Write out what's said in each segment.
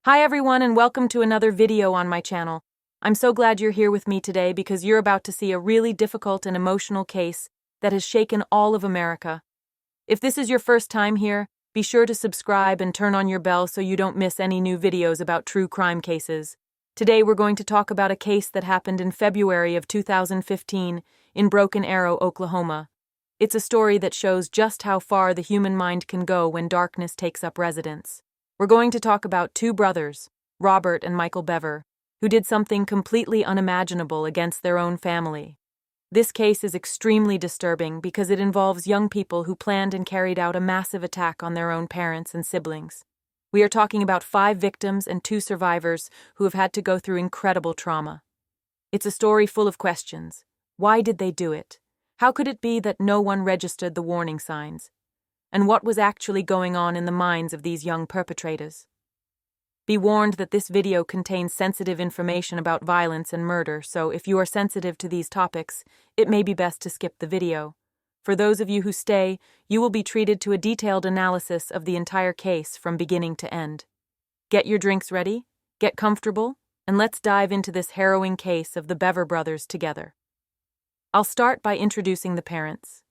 Hi everyone and welcome to another video on my channel. I'm so glad you're here with me today because you're about to see a really difficult and emotional case that has shaken all of America. If this is your first time here, be sure to subscribe and turn on your bell so you don't miss any new videos about true crime cases. Today we're going to talk about a case that happened in February of 2015 in Broken Arrow, Oklahoma. It's a story that shows just how far the human mind can go when darkness takes up residence. We're going to talk about two brothers, Robert and Michael Bever, who did something completely unimaginable against their own family. This case is extremely disturbing because it involves young people who planned and carried out a massive attack on their own parents and siblings. We are talking about 5 victims and 2 survivors who have had to go through incredible trauma. It's a story full of questions. Why did they do it? How could it be that no one registered the warning signs? And what was actually going on in the minds of these young perpetrators? Be warned that this video contains sensitive information about violence and murder, so if you are sensitive to these topics, it may be best to skip the video. For those of you who stay, you will be treated to a detailed analysis of the entire case from beginning to end. Get your drinks ready, get comfortable, and let's dive into this harrowing case of the Bever brothers together. I'll start by introducing the parents.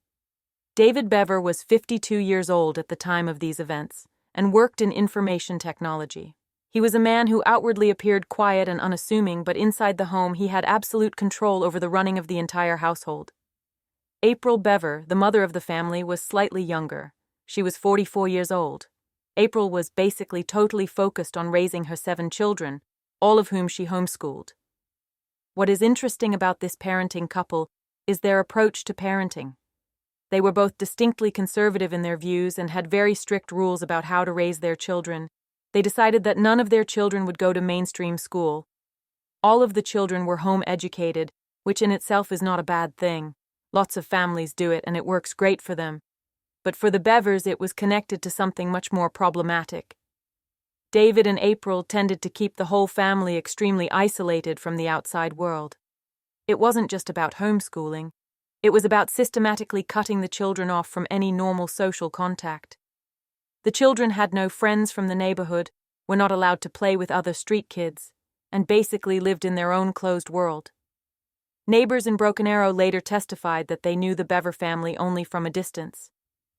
David Bever was 52 years old at the time of these events and worked in information technology. He was a man who outwardly appeared quiet and unassuming, but inside the home he had absolute control over the running of the entire household. April Bever, the mother of the family, was slightly younger. She was 44 years old. April was basically totally focused on raising her 7 children, all of whom she homeschooled. What is interesting about this parenting couple is their approach to parenting. They were both distinctly conservative in their views and had very strict rules about how to raise their children. They decided that none of their children would go to mainstream school. All of the children were home educated, which in itself is not a bad thing. Lots of families do it and it works great for them. But for the Bevers, it was connected to something much more problematic. David and April tended to keep the whole family extremely isolated from the outside world. It wasn't just about homeschooling. It was about systematically cutting the children off from any normal social contact. The children had no friends from the neighborhood, were not allowed to play with other street kids, and basically lived in their own closed world. Neighbors in Broken Arrow later testified that they knew the Bever family only from a distance.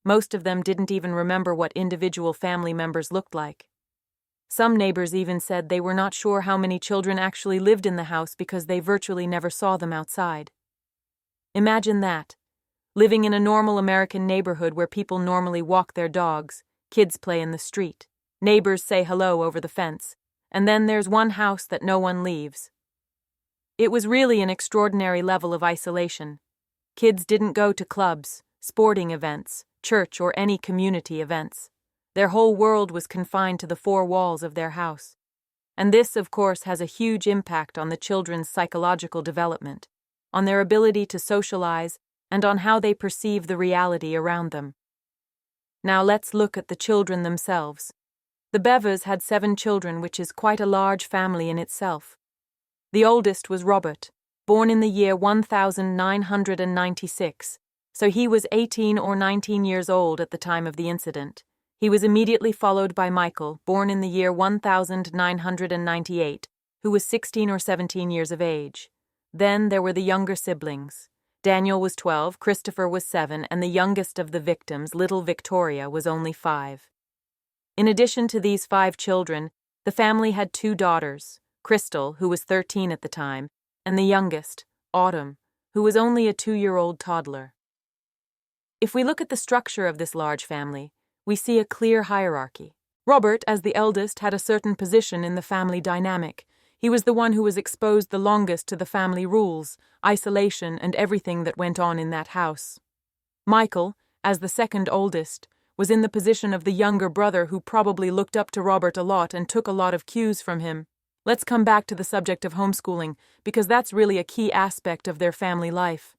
Most of them didn't even remember what individual family members looked like. Some neighbors even said they were not sure how many children actually lived in the house because they virtually never saw them outside. Imagine that, living in a normal American neighborhood where people normally walk their dogs, kids play in the street, neighbors say hello over the fence, and then there's one house that no one leaves. It was really an extraordinary level of isolation. Kids didn't go to clubs, sporting events, church, or any community events. Their whole world was confined to the 4 walls of their house. And this, of course, has a huge impact on the children's psychological development, on their ability to socialize, and on how they perceive the reality around them. Now let's look at the children themselves. The Bevers had 7 children, which is quite a large family in itself. The oldest was Robert, born in the year 1996, so he was 18 or 19 years old at the time of the incident. He was immediately followed by Michael, born in the year 1998, who was 16 or 17 years of age. Then there were the younger siblings. Daniel was 12, Christopher was 7, and the youngest of the victims, little Victoria, was only 5. In addition to these 5 children, the family had 2 daughters, Crystal, who was 13 at the time, and the youngest, Autumn, who was only a 2-year-old toddler. If we look at the structure of this large family, we see a clear hierarchy. Robert, as the eldest, had a certain position in the family dynamic. He was the one who was exposed the longest to the family rules, isolation, and everything that went on in that house. Michael, as the second oldest, was in the position of the younger brother who probably looked up to Robert a lot and took a lot of cues from him. Let's come back to the subject of homeschooling, because that's really a key aspect of their family life.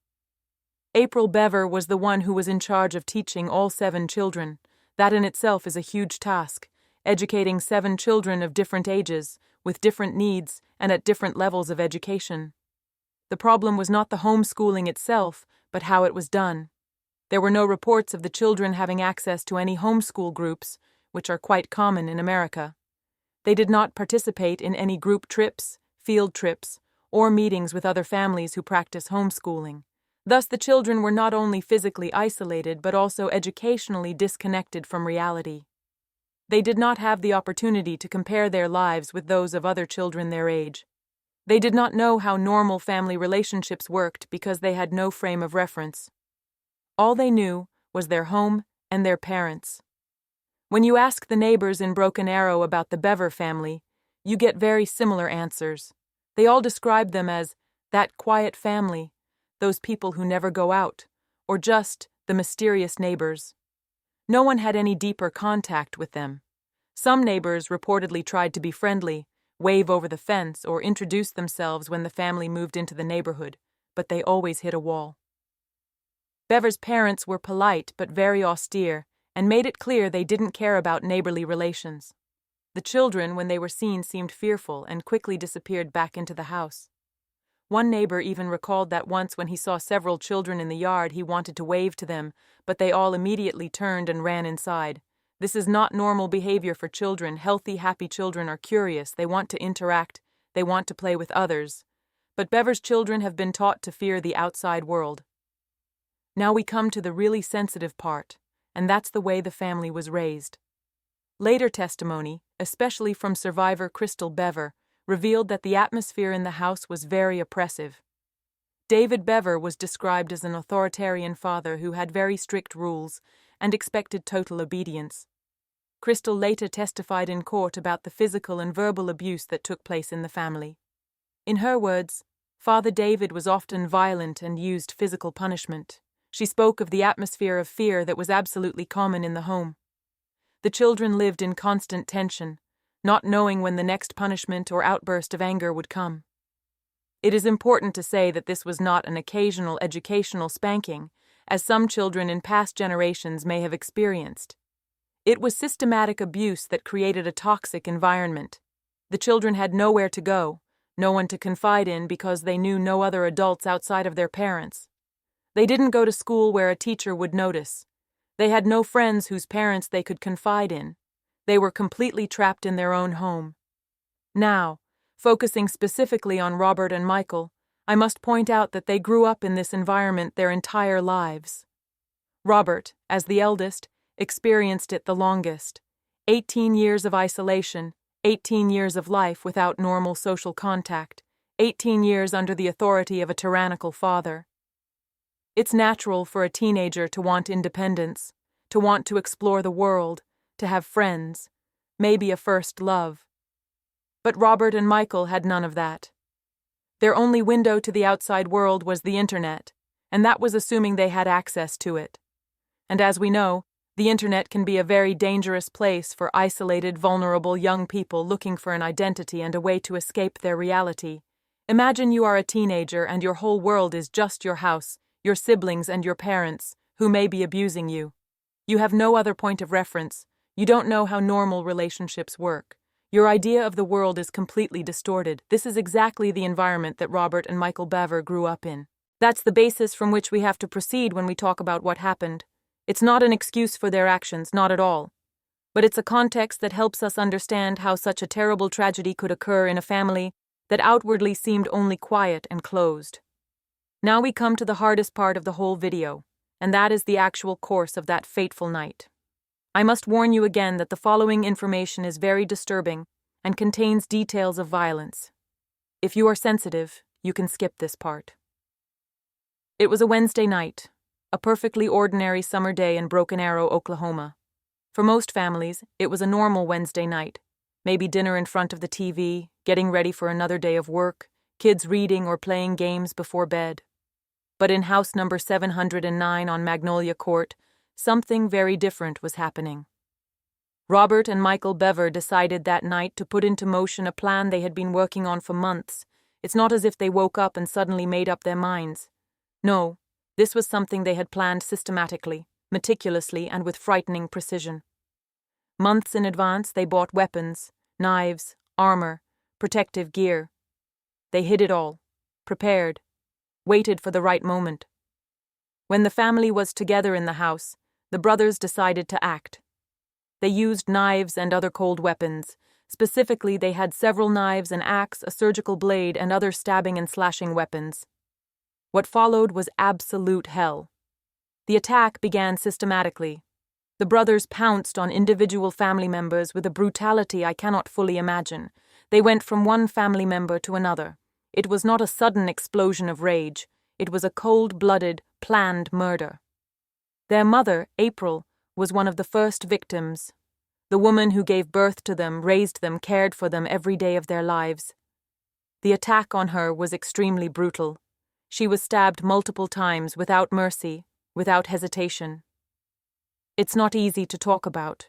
April Bever was the one who was in charge of teaching all 7 children. That in itself is a huge task, educating 7 children of different ages, with different needs and at different levels of education. The problem was not the homeschooling itself, but how it was done. There were no reports of the children having access to any homeschool groups, which are quite common in America. They did not participate in any group trips, field trips, or meetings with other families who practice homeschooling. Thus, the children were not only physically isolated but also educationally disconnected from reality. They did not have the opportunity to compare their lives with those of other children their age. They did not know how normal family relationships worked because they had no frame of reference. All they knew was their home and their parents. When you ask the neighbors in Broken Arrow about the Bever family, you get very similar answers. They all describe them as that quiet family, those people who never go out, or just the mysterious neighbors. No one had any deeper contact with them. Some neighbors reportedly tried to be friendly, wave over the fence, or introduce themselves when the family moved into the neighborhood, but they always hit a wall. Bever's parents were polite but very austere, and made it clear they didn't care about neighborly relations. The children, when they were seen, seemed fearful and quickly disappeared back into the house. One neighbor even recalled that once when he saw several children in the yard, he wanted to wave to them, but they all immediately turned and ran inside. This is not normal behavior for children. Healthy, happy children are curious. They want to interact. They want to play with others. But Bever's children have been taught to fear the outside world. Now we come to the really sensitive part, and that's the way the family was raised. Later testimony, especially from survivor Crystal Bever, revealed that the atmosphere in the house was very oppressive. David Bever was described as an authoritarian father who had very strict rules and expected total obedience. Crystal later testified in court about the physical and verbal abuse that took place in the family. In her words, Father David was often violent and used physical punishment. She spoke of the atmosphere of fear that was absolutely common in the home. The children lived in constant tension, not knowing when the next punishment or outburst of anger would come. It is important to say that this was not an occasional educational spanking, as some children in past generations may have experienced. It was systematic abuse that created a toxic environment. The children had nowhere to go, no one to confide in because they knew no other adults outside of their parents. They didn't go to school where a teacher would notice. They had no friends whose parents they could confide in. They were completely trapped in their own home. Now, focusing specifically on Robert and Michael, I must point out that they grew up in this environment their entire lives. Robert, as the eldest, experienced it the longest. 18 years of isolation, 18 years of life without normal social contact, 18 years under the authority of a tyrannical father. It's natural for a teenager to want independence, to want to explore the world, to have friends, maybe a first love. But Robert and Michael had none of that. Their only window to the outside world was the internet, and that was assuming they had access to it. And as we know, the internet can be a very dangerous place for isolated, vulnerable young people looking for an identity and a way to escape their reality. Imagine you are a teenager and your whole world is just your house, your siblings and your parents, who may be abusing you. You have no other point of reference. You don't know how normal relationships work. Your idea of the world is completely distorted. This is exactly the environment that Robert and Michael Bever grew up in. That's the basis from which we have to proceed when we talk about what happened. It's not an excuse for their actions, not at all. But it's a context that helps us understand how such a terrible tragedy could occur in a family that outwardly seemed only quiet and closed. Now we come to the hardest part of the whole video, and that is the actual course of that fateful night. I must warn you again that the following information is very disturbing and contains details of violence. If you are sensitive, you can skip this part. It was a Wednesday night, a perfectly ordinary summer day in Broken Arrow, Oklahoma. For most families, it was a normal Wednesday night, maybe dinner in front of the TV, getting ready for another day of work, kids reading or playing games before bed. But in house number 709 on Magnolia Court, something very different was happening. Robert and Michael Bever decided that night to put into motion a plan they had been working on for months. It's not as if they woke up and suddenly made up their minds. No, this was something they had planned systematically, meticulously, and with frightening precision. Months in advance, they bought weapons, knives, armor, protective gear. They hid it all, prepared, waited for the right moment. When the family was together in the house, the brothers decided to act. They used knives and other cold weapons, Specifically, they had several knives, an axe, a surgical blade, and other stabbing and slashing weapons. What followed was absolute hell. The attack began systematically. The brothers pounced on individual family members with a brutality I cannot fully imagine. They went from one family member to another. It was not a sudden explosion of rage. It was a cold-blooded, planned murder. Their mother, April, was one of the first victims. The woman who gave birth to them, raised them, cared for them every day of their lives. The attack on her was extremely brutal. She was stabbed multiple times without mercy, without hesitation. It's not easy to talk about,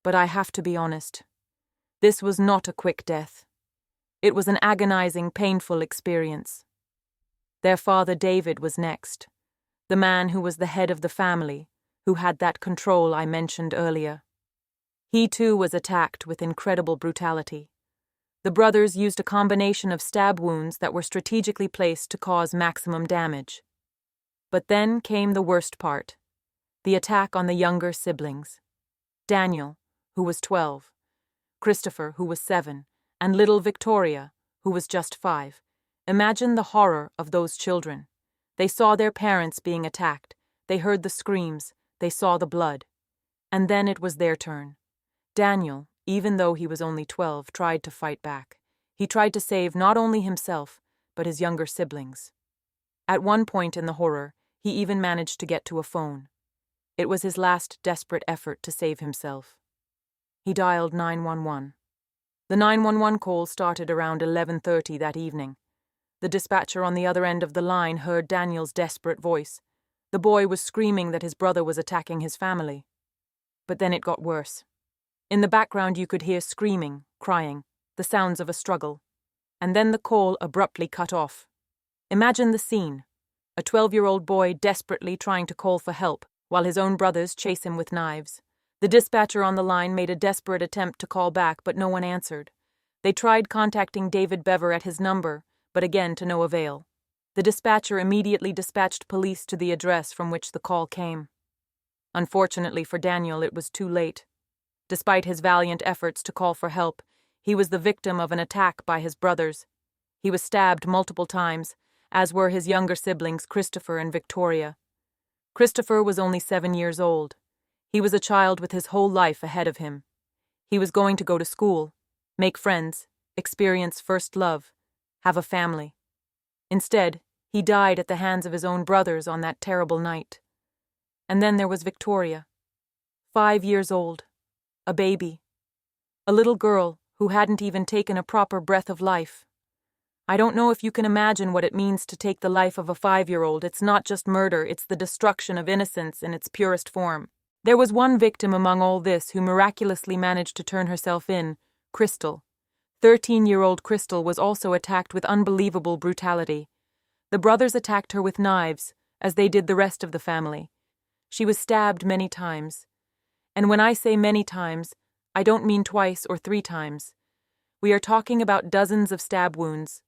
but I have to be honest. This was not a quick death. It was an agonizing, painful experience. Their father David was next, the man who was the head of the family, who had that control I mentioned earlier. He too was attacked with incredible brutality. The brothers used a combination of stab wounds that were strategically placed to cause maximum damage. But then came the worst part, the attack on the younger siblings. Daniel, who was 12, Christopher, who was 7, and little Victoria, who was just 5. Imagine the horror of those children. They saw their parents being attacked. They heard the screams. They saw the blood. And then it was their turn. Daniel, even though he was only 12, tried to fight back. He tried to save not only himself, but his younger siblings. At one point in the horror, he even managed to get to a phone. It was his last desperate effort to save himself. He dialed 911. The 911 call started around 11:30 that evening. The dispatcher on the other end of the line heard Daniel's desperate voice. The boy was screaming that his brother was attacking his family. But then it got worse. In the background you could hear screaming, crying, the sounds of a struggle. And then the call abruptly cut off. Imagine the scene. A 12-year-old boy desperately trying to call for help, while his own brothers chase him with knives. The dispatcher on the line made a desperate attempt to call back, but no one answered. They tried contacting David Bever at his number, but again to no avail. The dispatcher immediately dispatched police to the address from which the call came. Unfortunately for Daniel, it was too late. Despite his valiant efforts to call for help, he was the victim of an attack by his brothers. He was stabbed multiple times, as were his younger siblings Christopher and Victoria. Christopher was only 7 years old. He was a child with his whole life ahead of him. He was going to go to school, make friends, experience first love, have a family. Instead, he died at the hands of his own brothers on that terrible night. And then there was Victoria, 5 years old, a baby, a little girl who hadn't even taken a proper breath of life. I don't know if you can imagine what it means to take the life of a 5-year-old. It's not just murder, it's the destruction of innocence in its purest form. There was one victim among all this who miraculously managed to turn herself in, Crystal. 13-year-old Crystal was also attacked with unbelievable brutality. The brothers attacked her with knives, as they did the rest of the family. She was stabbed many times. And when I say many times, I don't mean twice or 3 times. We are talking about dozens of stab wounds.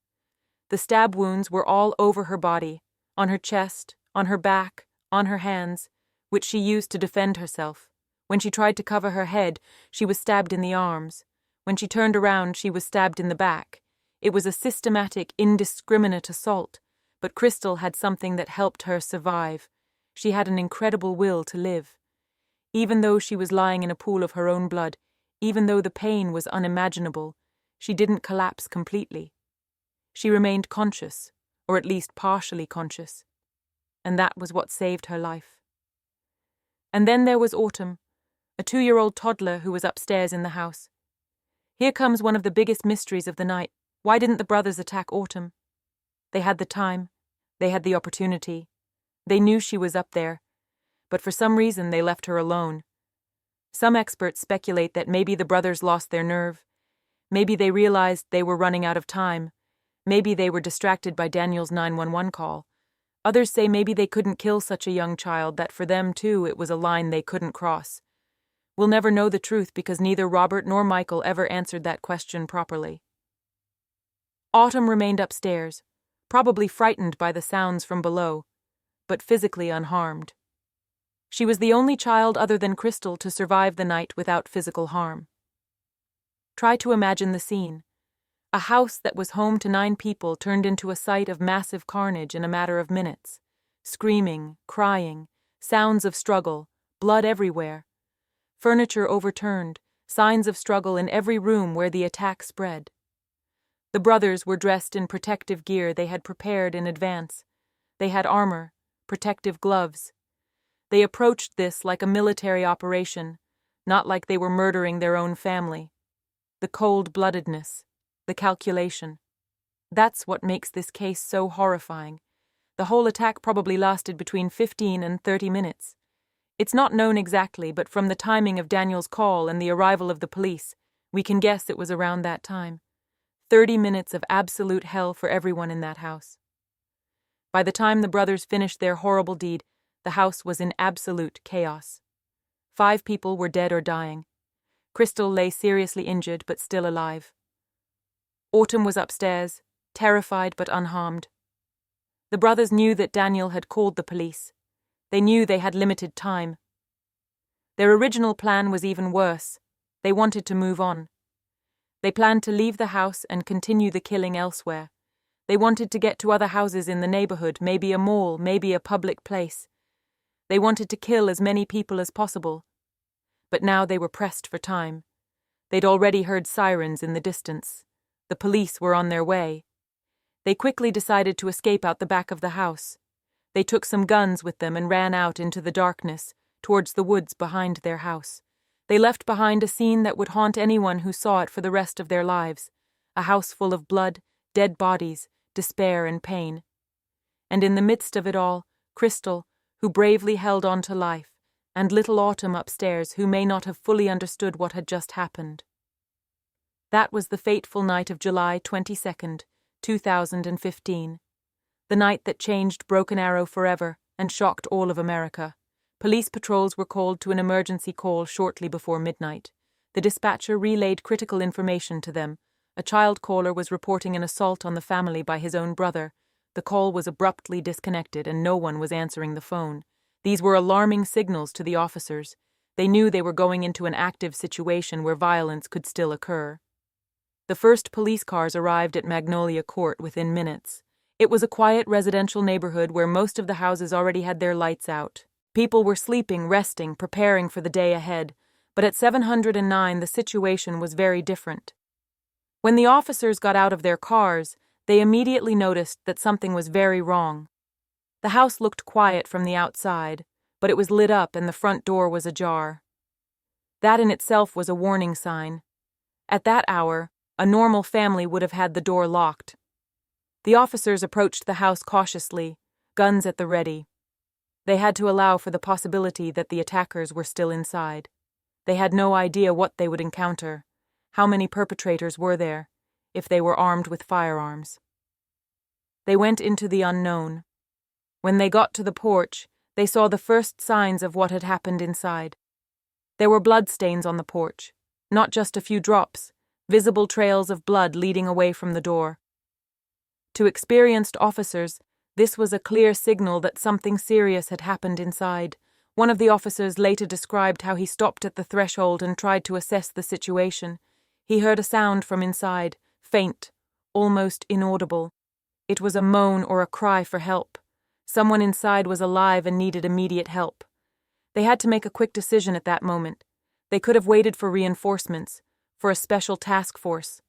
The stab wounds were all over her body, on her chest, on her back, on her hands, which she used to defend herself. When she tried to cover her head, she was stabbed in the arms. When she turned around, she was stabbed in the back. It was a systematic, indiscriminate assault, but Crystal had something that helped her survive. She had an incredible will to live. Even though she was lying in a pool of her own blood, even though the pain was unimaginable, she didn't collapse completely. She remained conscious, or at least partially conscious. And that was what saved her life. And then there was Autumn, a 2-year-old toddler who was upstairs in the house. Here comes one of the biggest mysteries of the night. Why didn't the brothers attack Autumn? They had the time. They had the opportunity. They knew she was up there. But for some reason they left her alone. Some experts speculate that maybe the brothers lost their nerve. Maybe they realized they were running out of time. Maybe they were distracted by Daniel's 911 call. Others say maybe they couldn't kill such a young child, that for them, too, it was a line they couldn't cross. We'll never know the truth because neither Robert nor Michael ever answered that question properly. Autumn remained upstairs, probably frightened by the sounds from below, but physically unharmed. She was the only child other than Crystal to survive the night without physical harm. Try to imagine the scene. A house that was home to 9 people turned into a site of massive carnage in a matter of minutes. Screaming, crying, sounds of struggle, blood everywhere. Furniture overturned, signs of struggle in every room where the attack spread. The brothers were dressed in protective gear they had prepared in advance. They had armor, protective gloves. They approached this like a military operation, not like they were murdering their own family. The cold-bloodedness, the calculation. That's what makes this case so horrifying. The whole attack probably lasted between 15 and 30 minutes. It's not known exactly, but from the timing of Daniel's call and the arrival of the police, we can guess it was around that time. 30 minutes of absolute hell for everyone in that house. By the time the brothers finished their horrible deed, the house was in absolute chaos. 5 people were dead or dying. Crystal lay seriously injured but still alive. Autumn was upstairs, terrified but unharmed. The brothers knew that Daniel had called the police. They knew they had limited time. Their original plan was even worse. They wanted to move on. They planned to leave the house and continue the killing elsewhere. They wanted to get to other houses in the neighborhood, maybe a mall, maybe a public place. They wanted to kill as many people as possible. But now they were pressed for time. They'd already heard sirens in the distance. The police were on their way. They quickly decided to escape out the back of the house. They took some guns with them and ran out into the darkness, towards the woods behind their house. They left behind a scene that would haunt anyone who saw it for the rest of their lives. A house full of blood, dead bodies, despair and pain. And in the midst of it all, Crystal, who bravely held on to life, and little Autumn upstairs, who may not have fully understood what had just happened. That was the fateful night of July 22nd, 2015. The night that changed Broken Arrow forever and shocked all of America. Police patrols were called to an emergency call shortly before midnight. The dispatcher relayed critical information to them. A child caller was reporting an assault on the family by his own brother. The call was abruptly disconnected and no one was answering the phone. These were alarming signals to the officers. They knew they were going into an active situation where violence could still occur. The first police cars arrived at Magnolia Court within minutes. It was a quiet residential neighborhood where most of the houses already had their lights out. People were sleeping, resting, preparing for the day ahead, but at 709 the situation was very different. When the officers got out of their cars, they immediately noticed that something was very wrong. The house looked quiet from the outside, but it was lit up and the front door was ajar. That in itself was a warning sign. At that hour, a normal family would have had the door locked. The officers approached the house cautiously, guns at the ready. They had to allow for the possibility that the attackers were still inside. They had no idea what they would encounter. How many perpetrators were there, if they were armed with firearms? They went into the unknown. When they got to the porch, they saw the first signs of what had happened inside. There were bloodstains on the porch, not just a few drops, visible trails of blood leading away from the door. To experienced officers, this was a clear signal that something serious had happened inside. One of the officers later described how he stopped at the threshold and tried to assess the situation. He heard a sound from inside, faint, almost inaudible. It was a moan or a cry for help. Someone inside was alive and needed immediate help. They had to make a quick decision at that moment. They could have waited for reinforcements, for a special task force.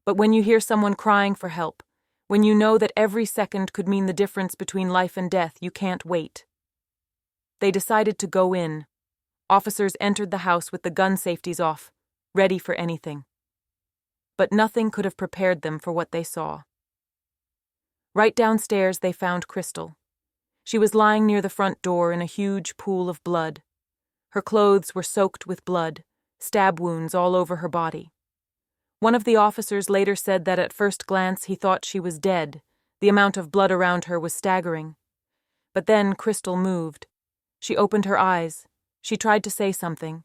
But when you hear someone crying for help, when you know that every second could mean the difference between life and death, you can't wait. They decided to go in. Officers entered the house with the gun safeties off, ready for anything. But nothing could have prepared them for what they saw. Right downstairs they found Crystal. She was lying near the front door in a huge pool of blood. Her clothes were soaked with blood, stab wounds all over her body. One of the officers later said that at first glance he thought she was dead. The amount of blood around her was staggering. But then Crystal moved. She opened her eyes. She tried to say something.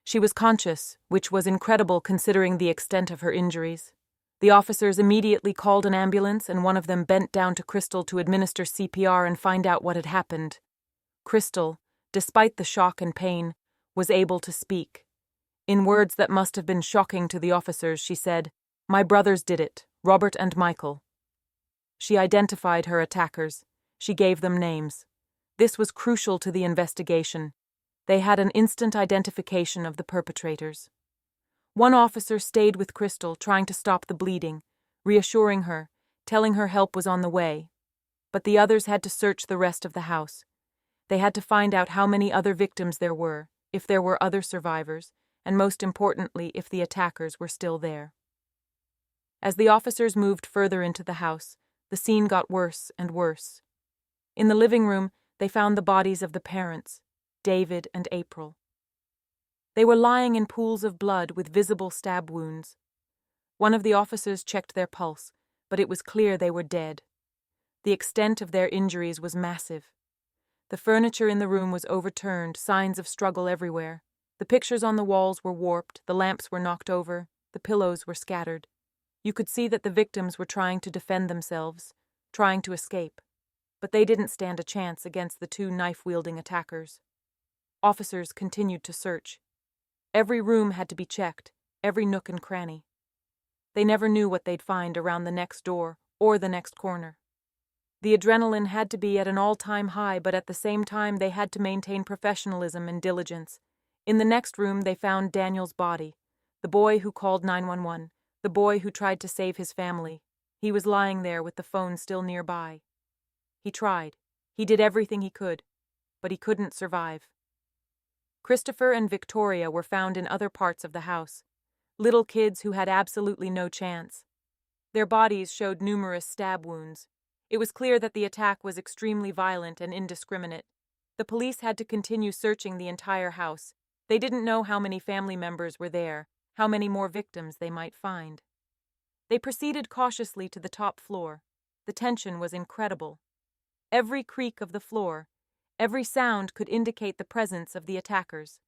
She was conscious, which was incredible considering the extent of her injuries. The officers immediately called an ambulance and one of them bent down to Crystal to administer CPR and find out what had happened. Crystal, despite the shock and pain, was able to speak. In words that must have been shocking to the officers, she said, "My brothers did it, Robert and Michael." She identified her attackers. She gave them names. This was crucial to the investigation. They had an instant identification of the perpetrators. One officer stayed with Crystal, trying to stop the bleeding, reassuring her, telling her help was on the way. But the others had to search the rest of the house. They had to find out how many other victims there were, if there were other survivors, and most importantly, if the attackers were still there. As the officers moved further into the house, the scene got worse and worse. In the living room, they found the bodies of the parents, David and April. They were lying in pools of blood with visible stab wounds. One of the officers checked their pulse, but it was clear they were dead. The extent of their injuries was massive. The furniture in the room was overturned, signs of struggle everywhere. The pictures on the walls were warped, the lamps were knocked over, the pillows were scattered. You could see that the victims were trying to defend themselves, trying to escape. But they didn't stand a chance against the two knife-wielding attackers. Officers continued to search. Every room had to be checked, every nook and cranny. They never knew what they'd find around the next door or the next corner. The adrenaline had to be at an all-time high, but at the same time they had to maintain professionalism and diligence. In the next room they found Daniel's body, the boy who called 911, the boy who tried to save his family. He was lying there with the phone still nearby. He tried. He did everything he could, but he couldn't survive. Christopher and Victoria were found in other parts of the house, little kids who had absolutely no chance. Their bodies showed numerous stab wounds. It was clear that the attack was extremely violent and indiscriminate. The police had to continue searching the entire house. They didn't know how many family members were there, how many more victims they might find. They proceeded cautiously to the top floor. The tension was incredible. Every creak of the floor, every sound could indicate the presence of the attackers.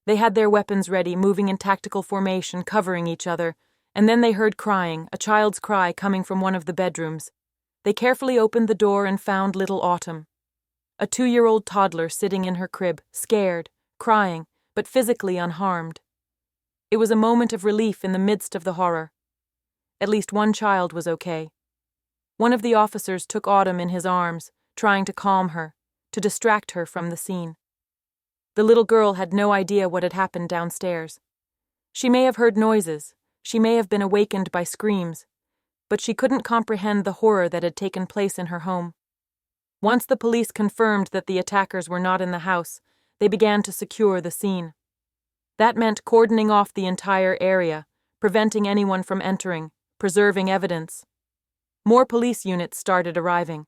They had their weapons ready, moving in tactical formation, covering each other, and then they heard crying, a child's cry coming from one of the bedrooms. They carefully opened the door and found little Autumn, a 2-year-old toddler sitting in her crib, scared, crying, but physically unharmed. It was a moment of relief in the midst of the horror. At least one child was okay. One of the officers took Autumn in his arms, trying to calm her, to distract her from the scene. The little girl had no idea what had happened downstairs. She may have heard noises, she may have been awakened by screams, but she couldn't comprehend the horror that had taken place in her home. Once the police confirmed that the attackers were not in the house, they began to secure the scene. That meant cordoning off the entire area, preventing anyone from entering, preserving evidence. More police units started arriving.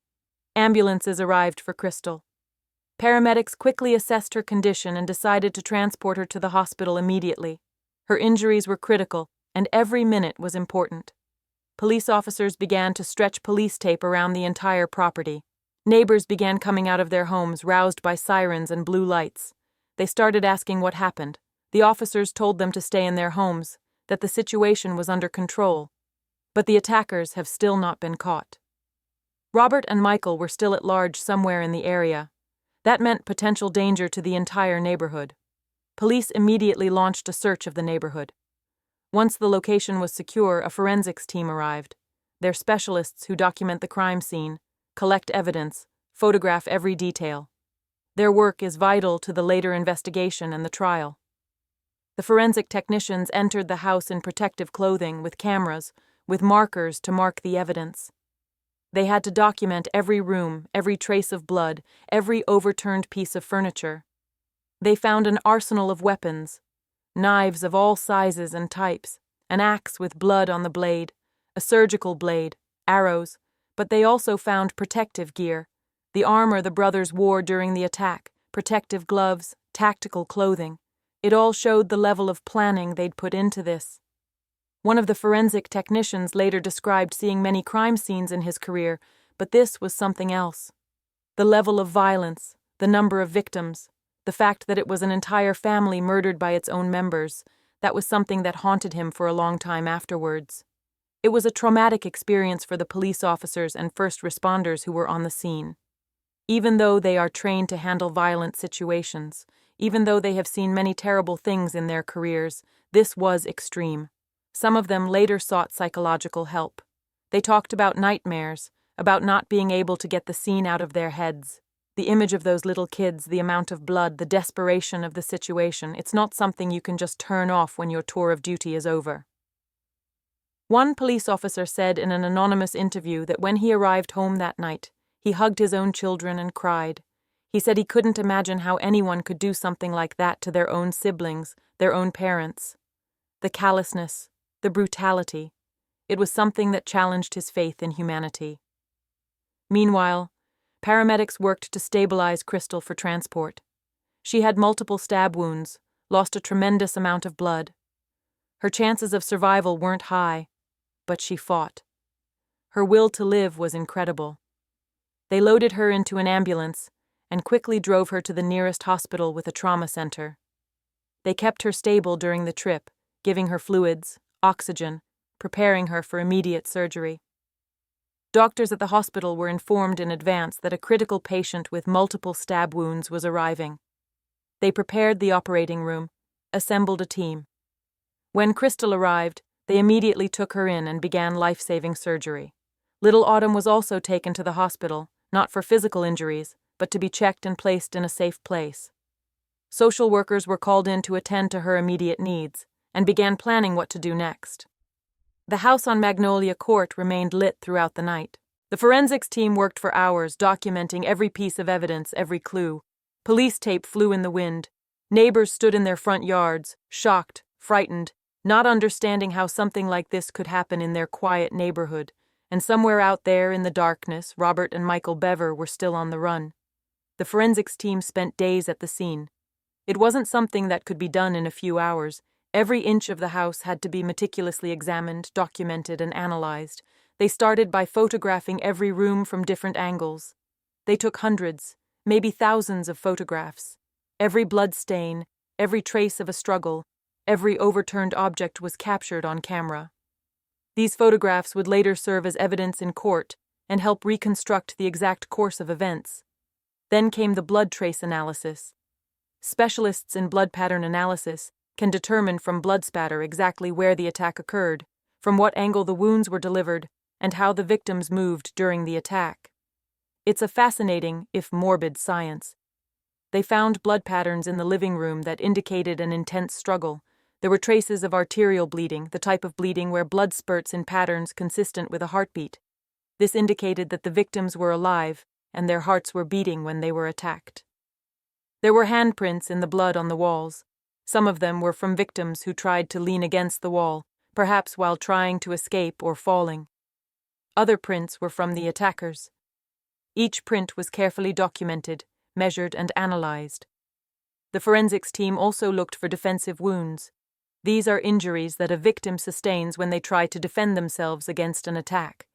Ambulances arrived for Crystal. Paramedics quickly assessed her condition and decided to transport her to the hospital immediately. Her injuries were critical, and every minute was important. Police officers began to stretch police tape around the entire property. Neighbors began coming out of their homes, roused by sirens and blue lights. They started asking what happened. The officers told them to stay in their homes, that the situation was under control. But the attackers have still not been caught. Robert and Michael were still at large somewhere in the area. That meant potential danger to the entire neighborhood. Police immediately launched a search of the neighborhood. Once the location was secure, a forensics team arrived. They're specialists who document the crime scene, collect evidence, photograph every detail. Their work is vital to the later investigation and the trial. The forensic technicians entered the house in protective clothing, with cameras, with markers to mark the evidence. They had to document every room, every trace of blood, every overturned piece of furniture. They found an arsenal of weapons, knives of all sizes and types, an axe with blood on the blade, a surgical blade, arrows, but they also found protective gear, the armor the brothers wore during the attack, protective gloves, tactical clothing. It all showed the level of planning they'd put into this. One of the forensic technicians later described seeing many crime scenes in his career, but this was something else. The level of violence, the number of victims, the fact that it was an entire family murdered by its own members, that was something that haunted him for a long time afterwards. It was a traumatic experience for the police officers and first responders who were on the scene. Even though they are trained to handle violent situations, Even though they have seen many terrible things in their careers, this was extreme. Some of them later sought psychological help. They talked about nightmares, about not being able to get the scene out of their heads. The image of those little kids, the amount of blood, the desperation of the situation, it's not something you can just turn off when your tour of duty is over. One police officer said in an anonymous interview that when he arrived home that night, he hugged his own children and cried. He said he couldn't imagine how anyone could do something like that to their own siblings, their own parents. The callousness, the brutality, it was something that challenged his faith in humanity. Meanwhile, paramedics worked to stabilize Crystal for transport. She had multiple stab wounds, lost a tremendous amount of blood. Her chances of survival weren't high, but she fought. Her will to live was incredible. They loaded her into an ambulance and quickly drove her to the nearest hospital with a trauma center. They kept her stable during the trip, giving her fluids, oxygen, preparing her for immediate surgery. Doctors at the hospital were informed in advance that a critical patient with multiple stab wounds was arriving. They prepared the operating room, assembled a team. When Crystal arrived, they immediately took her in and began life-saving surgery. Little Autumn was also taken to the hospital, not for physical injuries, but to be checked and placed in a safe place. Social workers were called in to attend to her immediate needs and began planning what to do next. The house on Magnolia Court remained lit throughout the night. The forensics team worked for hours, documenting every piece of evidence, every clue. Police tape flew in the wind. Neighbors stood in their front yards, shocked, frightened, not understanding how something like this could happen in their quiet neighborhood. And somewhere out there in the darkness, Robert and Michael Bever were still on the run. The forensics team spent days at the scene. It wasn't something that could be done in a few hours. Every inch of the house had to be meticulously examined, documented, and analyzed. They started by photographing every room from different angles. They took hundreds, maybe thousands of photographs. Every blood stain, every trace of a struggle, every overturned object was captured on camera. These photographs would later serve as evidence in court and help reconstruct the exact course of events. Then came the blood trace analysis. Specialists in blood pattern analysis can determine from blood spatter exactly where the attack occurred, from what angle the wounds were delivered, and how the victims moved during the attack. It's a fascinating, if morbid, science. They found blood patterns in the living room that indicated an intense struggle. There were traces of arterial bleeding, the type of bleeding where blood spurts in patterns consistent with a heartbeat. This indicated that the victims were alive and their hearts were beating when they were attacked. There were handprints in the blood on the walls. Some of them were from victims who tried to lean against the wall, perhaps while trying to escape or falling. Other prints were from the attackers. Each print was carefully documented, measured, and analyzed. The forensics team also looked for defensive wounds. These are injuries that a victim sustains when they try to defend themselves against an attack,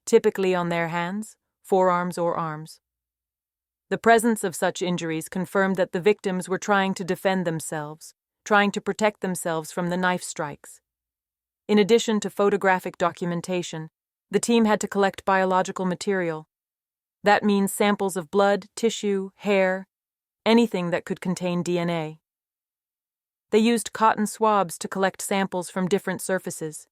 typically on their hands, forearms, or arms. The presence of such injuries confirmed that the victims were trying to defend themselves, trying to protect themselves from the knife strikes. In addition to photographic documentation, the team had to collect biological material. That means samples of blood, tissue, hair, anything that could contain DNA. They used cotton swabs to collect samples from different surfaces.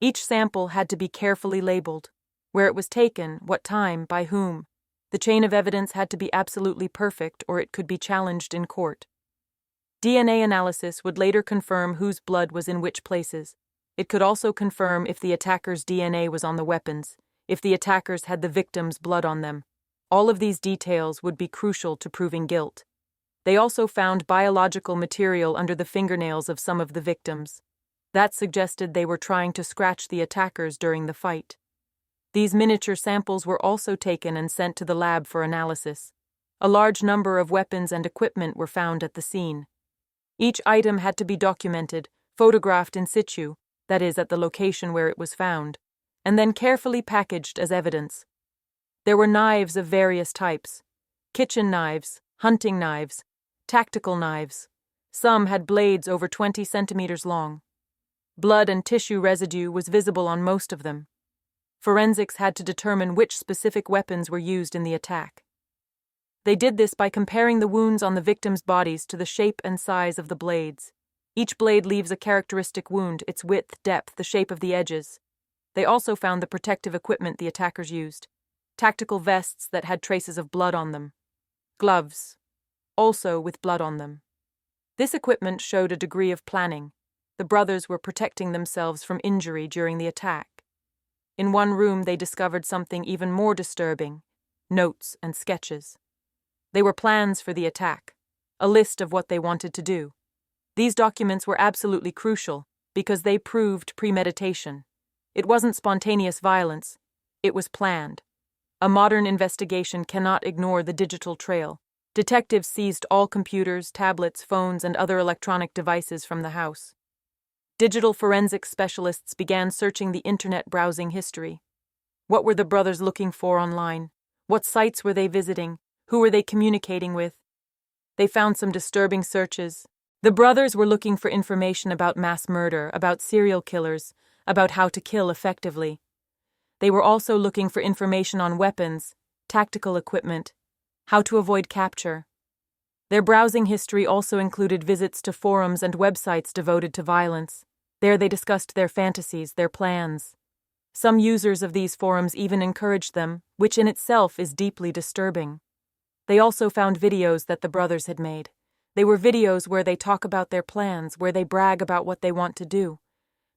Each sample had to be carefully labeled: where it was taken, what time, by whom. The chain of evidence had to be absolutely perfect, or it could be challenged in court. DNA analysis would later confirm whose blood was in which places. It could also confirm if the attacker's DNA was on the weapons, if the attackers had the victim's blood on them. All of these details would be crucial to proving guilt. They also found biological material under the fingernails of some of the victims. That suggested they were trying to scratch the attackers during the fight. These miniature samples were also taken and sent to the lab for analysis. A large number of weapons and equipment were found at the scene. Each item had to be documented, photographed in situ, that is, at the location where it was found, and then carefully packaged as evidence. There were knives of various types: kitchen knives, hunting knives, tactical knives. Some had blades over 20 centimeters long. Blood and tissue residue was visible on most of them. Forensics had to determine which specific weapons were used in the attack. They did this by comparing the wounds on the victims' bodies to the shape and size of the blades. Each blade leaves a characteristic wound, its width, depth, the shape of the edges. They also found the protective equipment the attackers used. Tactical vests that had traces of blood on them. Gloves, also with blood on them. This equipment showed a degree of planning. The brothers were protecting themselves from injury during the attack. In one room, they discovered something even more disturbing: notes and sketches. They were plans for the attack, a list of what they wanted to do. These documents were absolutely crucial because they proved premeditation. It wasn't spontaneous violence, it was planned. A modern investigation cannot ignore the digital trail. Detectives seized all computers, tablets, phones, and other electronic devices from the house. Digital forensics specialists began searching the internet browsing history. What were the brothers looking for online? What sites were they visiting? Who were they communicating with? They found some disturbing searches. The brothers were looking for information about mass murder, about serial killers, about how to kill effectively. They were also looking for information on weapons, tactical equipment, how to avoid capture. Their browsing history also included visits to forums and websites devoted to violence. There they discussed their fantasies, their plans. Some users of these forums even encouraged them, which in itself is deeply disturbing. They also found videos that the brothers had made. They were videos where they talk about their plans, where they brag about what they want to do.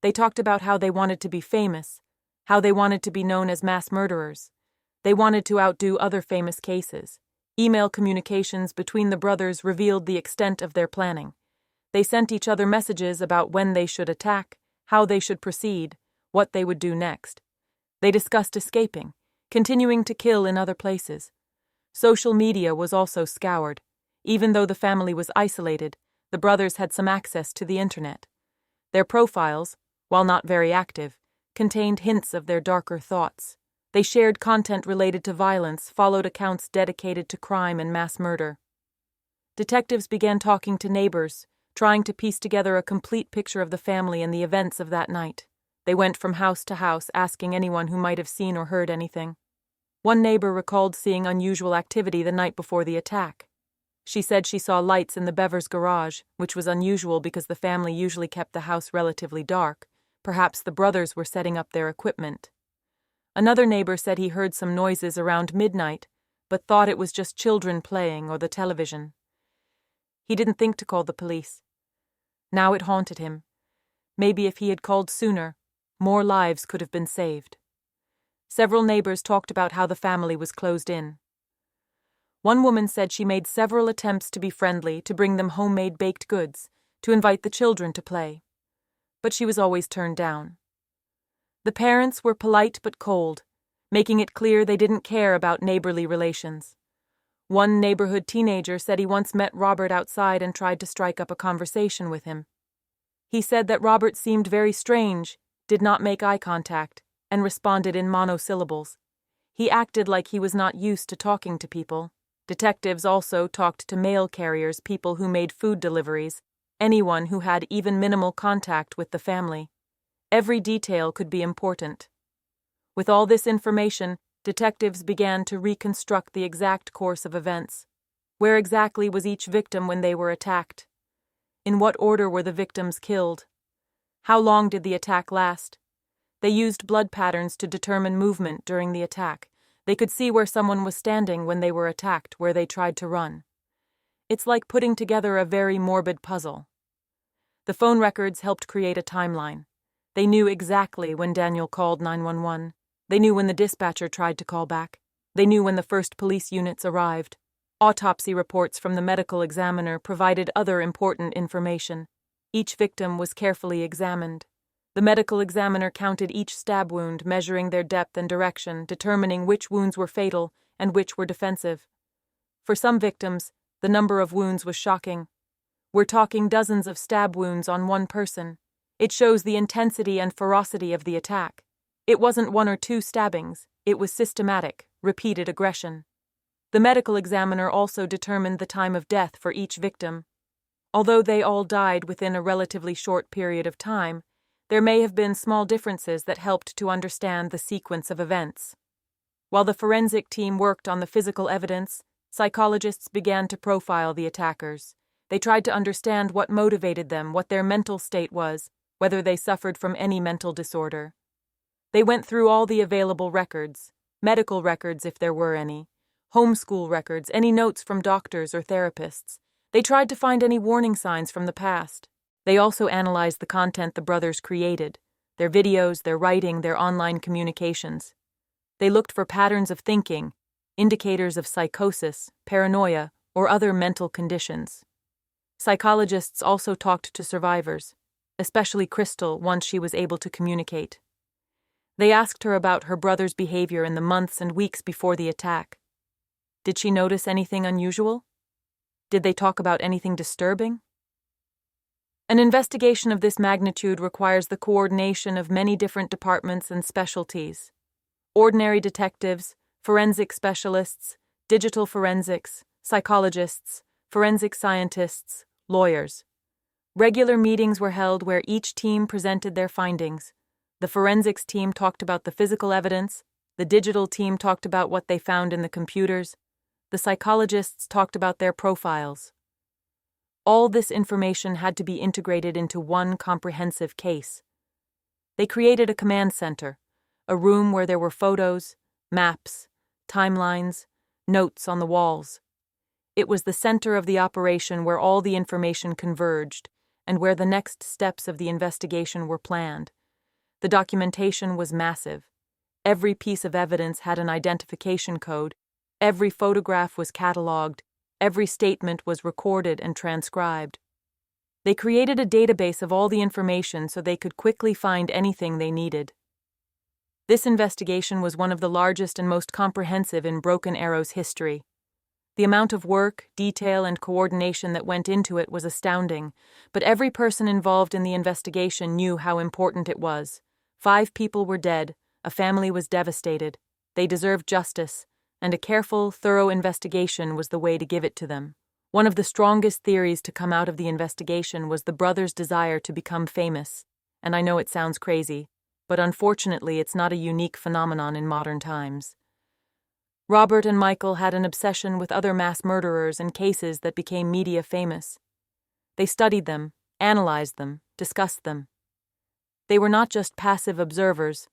They talked about how they wanted to be famous, how they wanted to be known as mass murderers. They wanted to outdo other famous cases. Email communications between the brothers revealed the extent of their planning. They sent each other messages about when they should attack, how they should proceed, what they would do next. They discussed escaping, continuing to kill in other places. Social media was also scoured. Even though the family was isolated, the brothers had some access to the internet. Their profiles, while not very active, contained hints of their darker thoughts. They shared content related to violence, followed accounts dedicated to crime and mass murder. Detectives began talking to neighbors, trying to piece together a complete picture of the family and the events of that night. They went from house to house, asking anyone who might have seen or heard anything. One neighbor recalled seeing unusual activity the night before the attack. She said she saw lights in the Bever's garage, which was unusual because the family usually kept the house relatively dark. Perhaps the brothers were setting up their equipment. Another neighbor said he heard some noises around midnight, but thought it was just children playing or the television. He didn't think to call the police. Now it haunted him. Maybe if he had called sooner, more lives could have been saved. Several neighbors talked about how the family was closed in. One woman said she made several attempts to be friendly, to bring them homemade baked goods, to invite the children to play. But she was always turned down. The parents were polite but cold, making it clear they didn't care about neighborly relations. One neighborhood teenager said he once met Robert outside and tried to strike up a conversation with him. He said that Robert seemed very strange, did not make eye contact, and responded in monosyllables. He acted like he was not used to talking to people. Detectives also talked to mail carriers, people who made food deliveries, anyone who had even minimal contact with the family. Every detail could be important. With all this information, detectives began to reconstruct the exact course of events. Where exactly was each victim when they were attacked? In what order were the victims killed? How long did the attack last? They used blood patterns to determine movement during the attack. They could see where someone was standing when they were attacked, where they tried to run. It's like putting together a very morbid puzzle. The phone records helped create a timeline. They knew exactly when Daniel called 911. They knew when the dispatcher tried to call back. They knew when the first police units arrived. Autopsy reports from the medical examiner provided other important information. Each victim was carefully examined. The medical examiner counted each stab wound, measuring their depth and direction, determining which wounds were fatal and which were defensive. For some victims, the number of wounds was shocking. We're talking dozens of stab wounds on one person. It shows the intensity and ferocity of the attack. It wasn't one or two stabbings. It was systematic, repeated aggression. The medical examiner also determined the time of death for each victim. Although they all died within a relatively short period of time, there may have been small differences that helped to understand the sequence of events. While the forensic team worked on the physical evidence, Psychologists began to profile the attackers. They tried to understand what motivated them, what their mental state was, whether they suffered from any mental disorder. They went through all the available records, medical records if there were any, homeschool records, any notes from doctors or therapists. They tried to find any warning signs from the past. They also analyzed the content the brothers created, their videos, their writing, their online communications. They looked for patterns of thinking, indicators of psychosis, paranoia, or other mental conditions. Psychologists also talked to survivors, especially Crystal once she was able to communicate. They asked her about her brother's behavior in the months and weeks before the attack. Did she notice anything unusual? Did they talk about anything disturbing? An investigation of this magnitude requires the coordination of many different departments and specialties. Ordinary detectives, forensic specialists, digital forensics, psychologists, forensic scientists, lawyers. Regular meetings were held where each team presented their findings. The forensics team talked about the physical evidence, the digital team talked about what they found in the computers, the psychologists talked about their profiles. All this information had to be integrated into one comprehensive case. They created a command center, a room where there were photos, maps, timelines, notes on the walls. It was the center of the operation where all the information converged and where the next steps of the investigation were planned. The documentation was massive. Every piece of evidence had an identification code. Every photograph was catalogued. Every statement was recorded and transcribed. They created a database of all the information so they could quickly find anything they needed. This investigation was one of the largest and most comprehensive in Broken Arrow's history. The amount of work, detail, and coordination that went into it was astounding, but every person involved in the investigation knew how important it was. 5 people were dead, a family was devastated, they deserved justice, and a careful, thorough investigation was the way to give it to them. One of the strongest theories to come out of the investigation was the brothers' desire to become famous. And I know it sounds crazy, but unfortunately it's not a unique phenomenon in modern times. Robert and Michael had an obsession with other mass murderers and cases that became media famous. They studied them, analyzed them, discussed them. They were not just passive observers.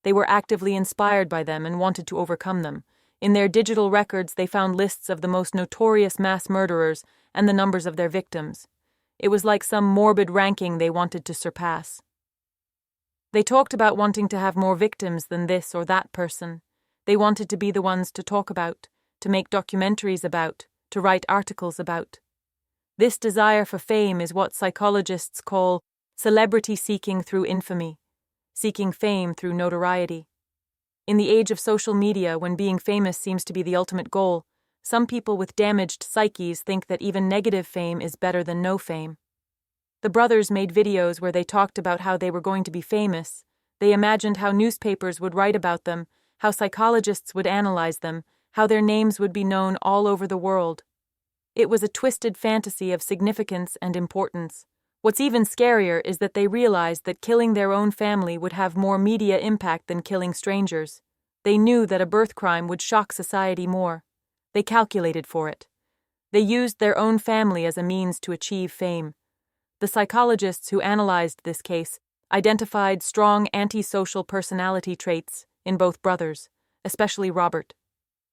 They were actively inspired by them and wanted to overcome them. In their digital records, they found lists of the most notorious mass murderers and the numbers of their victims. It was like some morbid ranking they wanted to surpass. They talked about wanting to have more victims than this or that person. They wanted to be the ones to talk about, to make documentaries about, to write articles about. This desire for fame is what psychologists call celebrity seeking through infamy, seeking fame through notoriety. In the age of social media, when being famous seems to be the ultimate goal, some people with damaged psyches think that even negative fame is better than no fame. The brothers made videos where they talked about how they were going to be famous. They imagined how newspapers would write about them, how psychologists would analyze them, how their names would be known all over the world. It was a twisted fantasy of significance and importance. What's even scarier is that they realized that killing their own family would have more media impact than killing strangers. They knew that a birth crime would shock society more. They calculated for it. They used their own family as a means to achieve fame. The psychologists who analyzed this case identified strong antisocial personality traits in both brothers, especially Robert.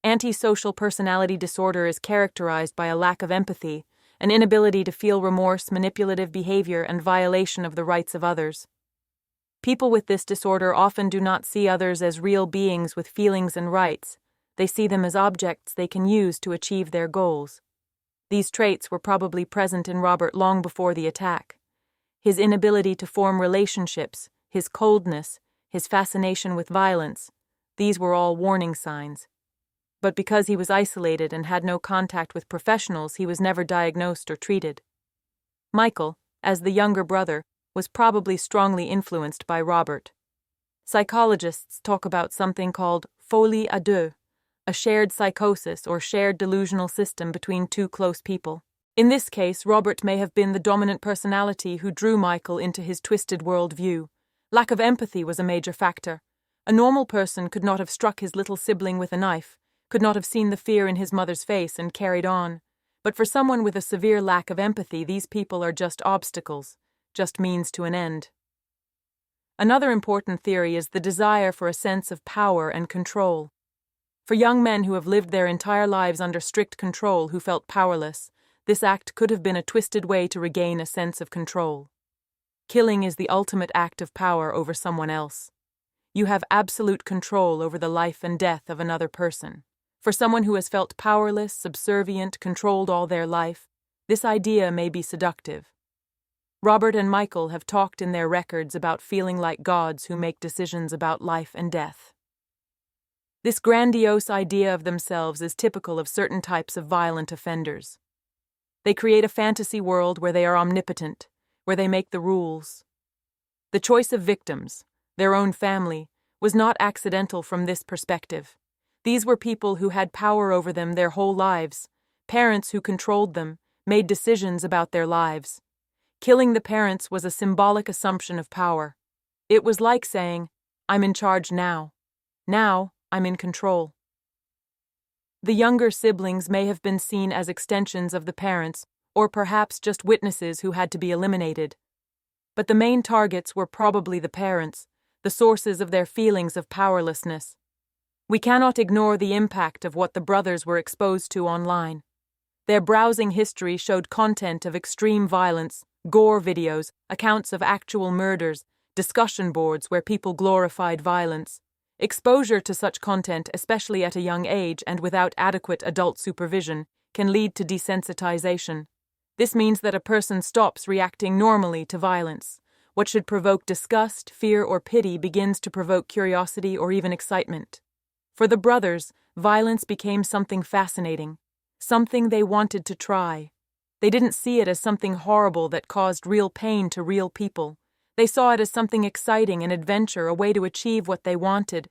Antisocial personality disorder is characterized by a lack of empathy, an inability to feel remorse, manipulative behavior, and violation of the rights of others. People with this disorder often do not see others as real beings with feelings and rights. They see them as objects they can use to achieve their goals. These traits were probably present in Robert long before the attack. His inability to form relationships, his coldness, his fascination with violence, these were all warning signs. But because he was isolated and had no contact with professionals, he was never diagnosed or treated. Michael, as the younger brother, was probably strongly influenced by Robert. Psychologists talk about something called folie à deux, a shared psychosis or shared delusional system between two close people. In this case, Robert may have been the dominant personality who drew Michael into his twisted worldview. Lack of empathy was a major factor. A normal person could not have struck his little sibling with a knife. could not have seen the fear in his mother's face and carried on. But for someone with a severe lack of empathy, these people are just obstacles, just means to an end. Another important theory is the desire for a sense of power and control. For young men who have lived their entire lives under strict control who felt powerless, this act could have been a twisted way to regain a sense of control. Killing is the ultimate act of power over someone else. You have absolute control over the life and death of another person. For someone who has felt powerless, subservient, controlled all their life, this idea may be seductive. Robert and Michael have talked in their records about feeling like gods who make decisions about life and death. This grandiose idea of themselves is typical of certain types of violent offenders. They create a fantasy world where they are omnipotent, where they make the rules. The choice of victims, their own family, was not accidental from this perspective. These were people who had power over them their whole lives, parents who controlled them, made decisions about their lives. Killing the parents was a symbolic assumption of power. It was like saying, "I'm in charge now. Now, I'm in control." The younger siblings may have been seen as extensions of the parents, or perhaps just witnesses who had to be eliminated. But the main targets were probably the parents, the sources of their feelings of powerlessness. We cannot ignore the impact of what the brothers were exposed to online. Their browsing history showed content of extreme violence, gore videos, accounts of actual murders, discussion boards where people glorified violence. Exposure to such content, especially at a young age and without adequate adult supervision, can lead to desensitization. This means that a person stops reacting normally to violence. What should provoke disgust, fear, or pity begins to provoke curiosity or even excitement. For the brothers, violence became something fascinating, something they wanted to try. They didn't see it as something horrible that caused real pain to real people. They saw it as something exciting, an adventure, a way to achieve what they wanted.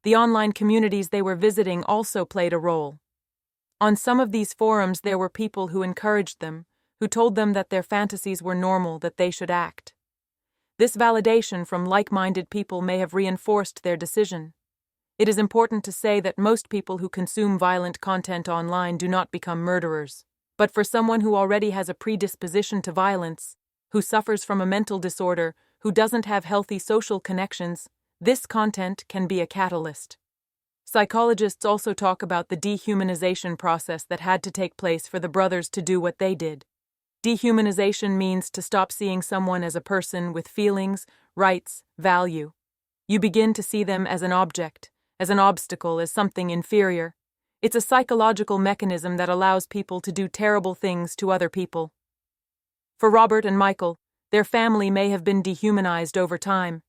The online communities they were visiting also played a role. On some of these forums there were people who encouraged them, who told them that their fantasies were normal, that they should act. This validation from like-minded people may have reinforced their decision. It is important to say that most people who consume violent content online do not become murderers. But for someone who already has a predisposition to violence, who suffers from a mental disorder, who doesn't have healthy social connections, this content can be a catalyst. Psychologists also talk about the dehumanization process that had to take place for the brothers to do what they did. Dehumanization means to stop seeing someone as a person with feelings, rights, value. You begin to see them as an object, as an obstacle, as something inferior. It's a psychological mechanism that allows people to do terrible things to other people. For Robert and Michael, their family may have been dehumanized over time.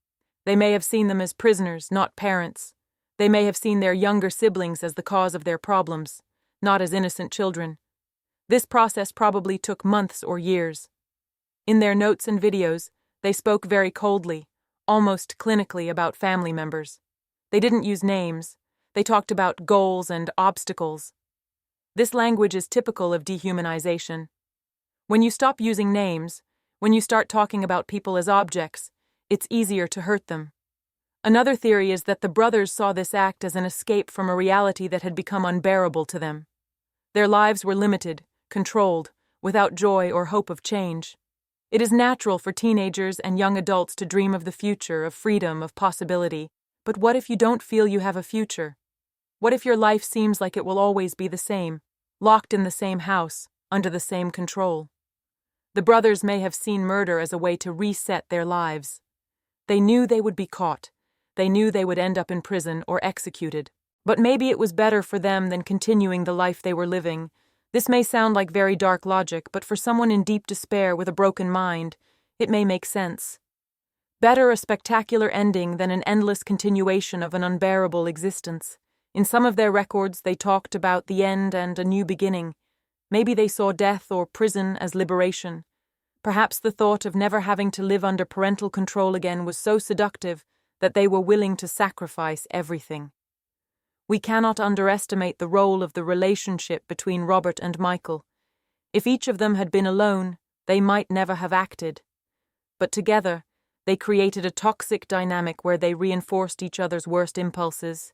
They may have seen them as prisoners, not parents. They may have seen their younger siblings as the cause of their problems, not as innocent children. This process probably took months or years. In their notes and videos, they spoke very coldly, almost clinically, about family members. They didn't use names. They talked about goals and obstacles. This language is typical of dehumanization. When you stop using names, when you start talking about people as objects, it's easier to hurt them. Another theory is that the brothers saw this act as an escape from a reality that had become unbearable to them. Their lives were limited, controlled, without joy or hope of change. It is natural for teenagers and young adults to dream of the future, of freedom, of possibility. But what if you don't feel you have a future? What if your life seems like it will always be the same, locked in the same house, under the same control? The brothers may have seen murder as a way to reset their lives. They knew they would be caught. They knew they would end up in prison or executed. But maybe it was better for them than continuing the life they were living. This may sound like very dark logic, but for someone in deep despair with a broken mind, it may make sense. Better a spectacular ending than an endless continuation of an unbearable existence. In some of their records, they talked about the end and a new beginning. Maybe they saw death or prison as liberation. Perhaps the thought of never having to live under parental control again was so seductive that they were willing to sacrifice everything. We cannot underestimate the role of the relationship between Robert and Michael. If each of them had been alone, they might never have acted. But together, they created a toxic dynamic where they reinforced each other's worst impulses.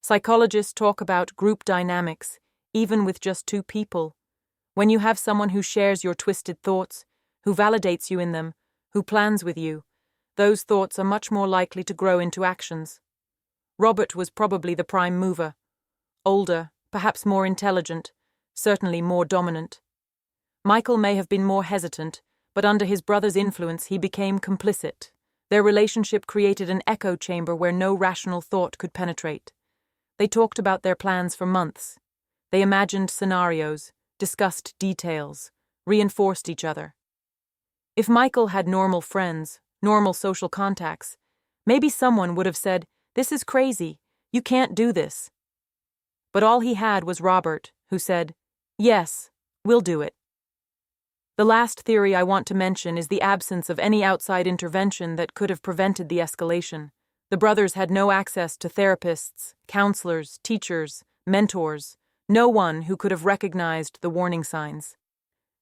Psychologists talk about group dynamics, even with just two people. When you have someone who shares your twisted thoughts, who validates you in them, who plans with you, those thoughts are much more likely to grow into actions. Robert was probably the prime mover. Older, perhaps more intelligent, certainly more dominant. Michael may have been more hesitant, but under his brother's influence he became complicit. Their relationship created an echo chamber where no rational thought could penetrate. They talked about their plans for months. They imagined scenarios, discussed details, reinforced each other. If Michael had normal friends, normal social contacts, maybe someone would have said, "This is crazy, you can't do this." But all he had was Robert, who said, "Yes, we'll do it." The last theory I want to mention is the absence of any outside intervention that could have prevented the escalation. The brothers had no access to therapists, counselors, teachers, mentors, no one who could have recognized the warning signs.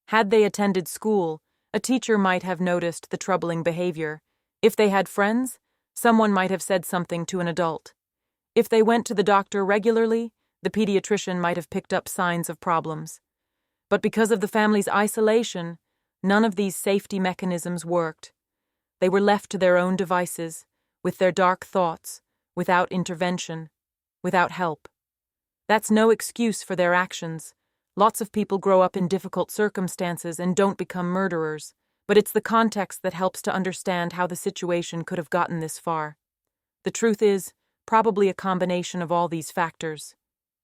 Had they attended school, a teacher might have noticed the troubling behavior. If they had friends, someone might have said something to an adult. If they went to the doctor regularly, the pediatrician might have picked up signs of problems. But because of the family's isolation, none of these safety mechanisms worked. They were left to their own devices, with their dark thoughts, without intervention, without help. That's no excuse for their actions. Lots of people grow up in difficult circumstances and don't become murderers, but it's the context that helps to understand how the situation could have gotten this far. The truth is, probably a combination of all these factors.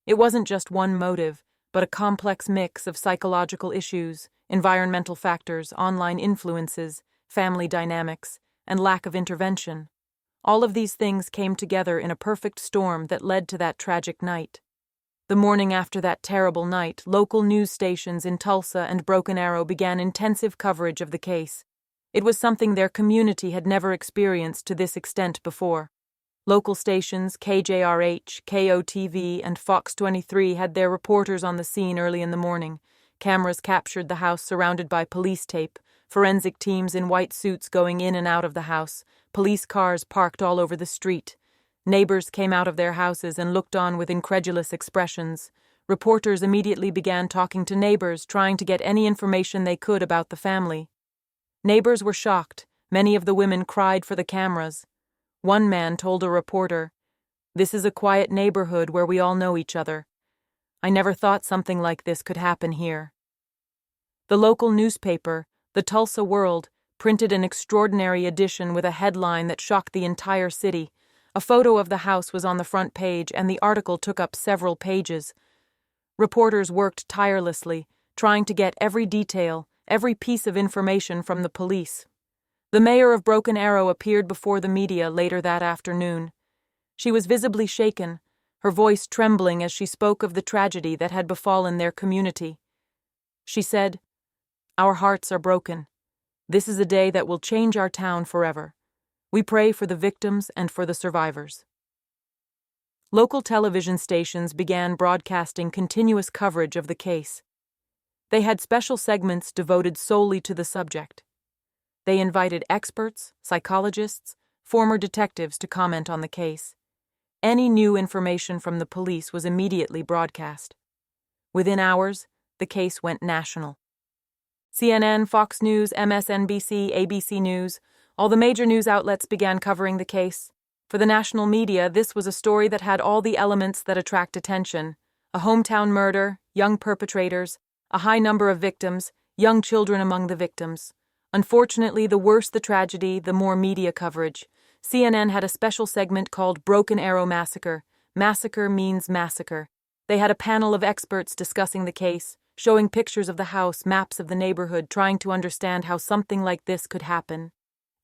It wasn't just one motive, but a complex mix of psychological issues, environmental factors, online influences, family dynamics, and lack of intervention. All of these things came together in a perfect storm that led to that tragic night. The morning after that terrible night, local news stations in Tulsa and Broken Arrow began intensive coverage of the case. It was something their community had never experienced to this extent before. Local stations, KJRH, KOTV, and Fox 23 had their reporters on the scene early in the morning. Cameras captured the house surrounded by police tape, forensic teams in white suits going in and out of the house, police cars parked all over the street. Neighbors came out of their houses and looked on with incredulous expressions. Reporters immediately began talking to neighbors, trying to get any information they could about the family. Neighbors were shocked. Many of the women cried for the cameras. One man told a reporter, "This is a quiet neighborhood where we all know each other. I never thought something like this could happen here." The local newspaper, the Tulsa World, printed an extraordinary edition with a headline that shocked the entire city. A photo of the house was on the front page, and the article took up several pages. Reporters worked tirelessly, trying to get every detail, every piece of information from the police. The mayor of Broken Arrow appeared before the media later that afternoon. She was visibly shaken, her voice trembling as she spoke of the tragedy that had befallen their community. She said, "Our hearts are broken. This is a day that will change our town forever. We pray for the victims and for the survivors." Local television stations began broadcasting continuous coverage of the case. They had special segments devoted solely to the subject. They invited experts, psychologists, former detectives to comment on the case. Any new information from the police was immediately broadcast. Within hours, the case went national. CNN, Fox News, MSNBC, ABC News, all the major news outlets began covering the case. For the national media, this was a story that had all the elements that attract attention. A hometown murder, young perpetrators, a high number of victims, young children among the victims. Unfortunately, the worse the tragedy, the more media coverage. CNN had a special segment called Broken Arrow Massacre. Massacre means massacre. They had a panel of experts discussing the case, showing pictures of the house, maps of the neighborhood, trying to understand how something like this could happen.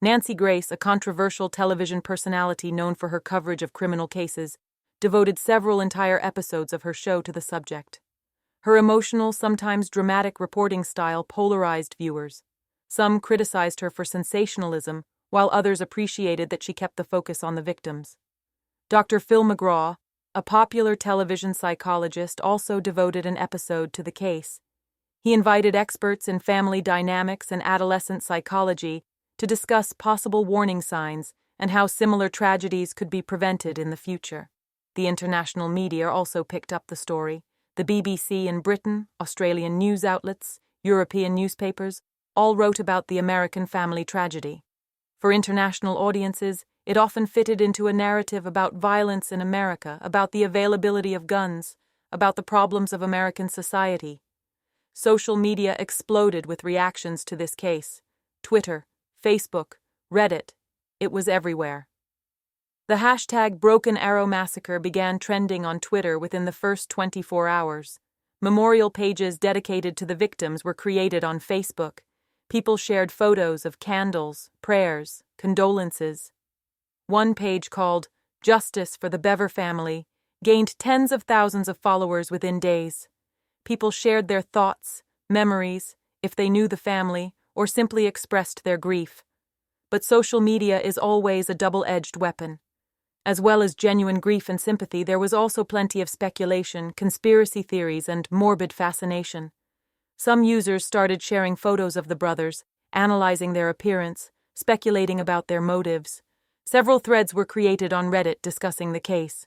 Nancy Grace, a controversial television personality known for her coverage of criminal cases, devoted several entire episodes of her show to the subject. Her emotional, sometimes dramatic reporting style polarized viewers. Some criticized her for sensationalism, while others appreciated that she kept the focus on the victims. Dr. Phil McGraw, a popular television psychologist, also devoted an episode to the case. He invited experts in family dynamics and adolescent psychology to discuss possible warning signs and how similar tragedies could be prevented in the future. The international media also picked up the story. The BBC in Britain, Australian news outlets, European newspapers, all wrote about the American family tragedy. For international audiences, it often fitted into a narrative about violence in America, about the availability of guns, about the problems of American society. Social media exploded with reactions to this case. Twitter, Facebook, Reddit, it was everywhere. The hashtag Broken Arrow Massacre began trending on Twitter within the first 24 hours. Memorial pages dedicated to the victims were created on Facebook. People shared photos of candles, prayers, condolences. One page called Justice for the Bever Family gained tens of thousands of followers within days. People shared their thoughts, memories, if they knew the family, or simply expressed their grief. But social media is always a double-edged weapon. As well as genuine grief and sympathy, there was also plenty of speculation, conspiracy theories, and morbid fascination. Some users started sharing photos of the brothers, analyzing their appearance, speculating about their motives. Several threads were created on Reddit discussing the case.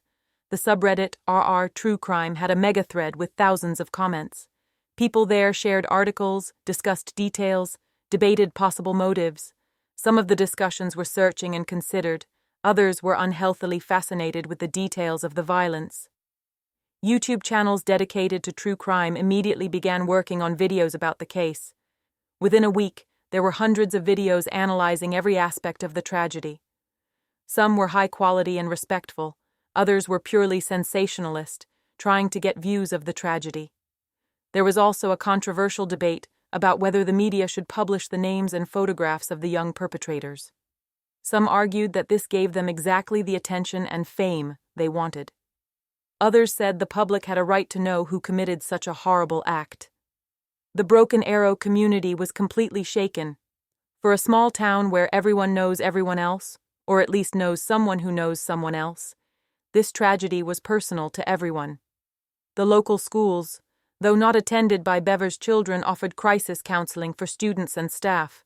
The subreddit r/True Crime had a mega-thread with thousands of comments. People there shared articles, discussed details, debated possible motives. Some of the discussions were searching and considered. Others were unhealthily fascinated with the details of the violence. YouTube channels dedicated to true crime immediately began working on videos about the case. Within a week, there were hundreds of videos analyzing every aspect of the tragedy. Some were high quality and respectful. Others were purely sensationalist, trying to get views of the tragedy. There was also a controversial debate about whether the media should publish the names and photographs of the young perpetrators. Some argued that this gave them exactly the attention and fame they wanted. Others said the public had a right to know who committed such a horrible act. The Broken Arrow community was completely shaken. For a small town where everyone knows everyone else, or at least knows someone who knows someone else, this tragedy was personal to everyone. The local schools, though not attended by Bever's children, offered crisis counseling for students and staff.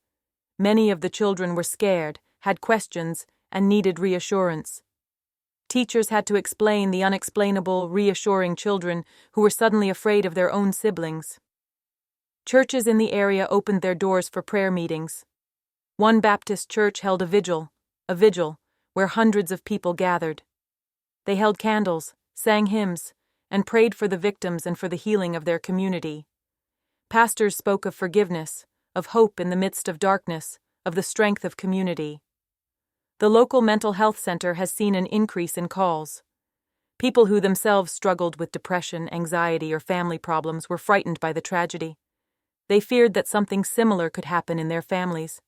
Many of the children were scared, had questions, and needed reassurance. Teachers had to explain the unexplainable, reassuring children who were suddenly afraid of their own siblings. Churches in the area opened their doors for prayer meetings. One Baptist church held a vigil where hundreds of people gathered. They held candles, sang hymns, and prayed for the victims and for the healing of their community. Pastors spoke of forgiveness, of hope in the midst of darkness, of the strength of community. The local mental health center has seen an increase in calls. People who themselves struggled with depression, anxiety, or family problems were frightened by the tragedy. They feared that something similar could happen in their families.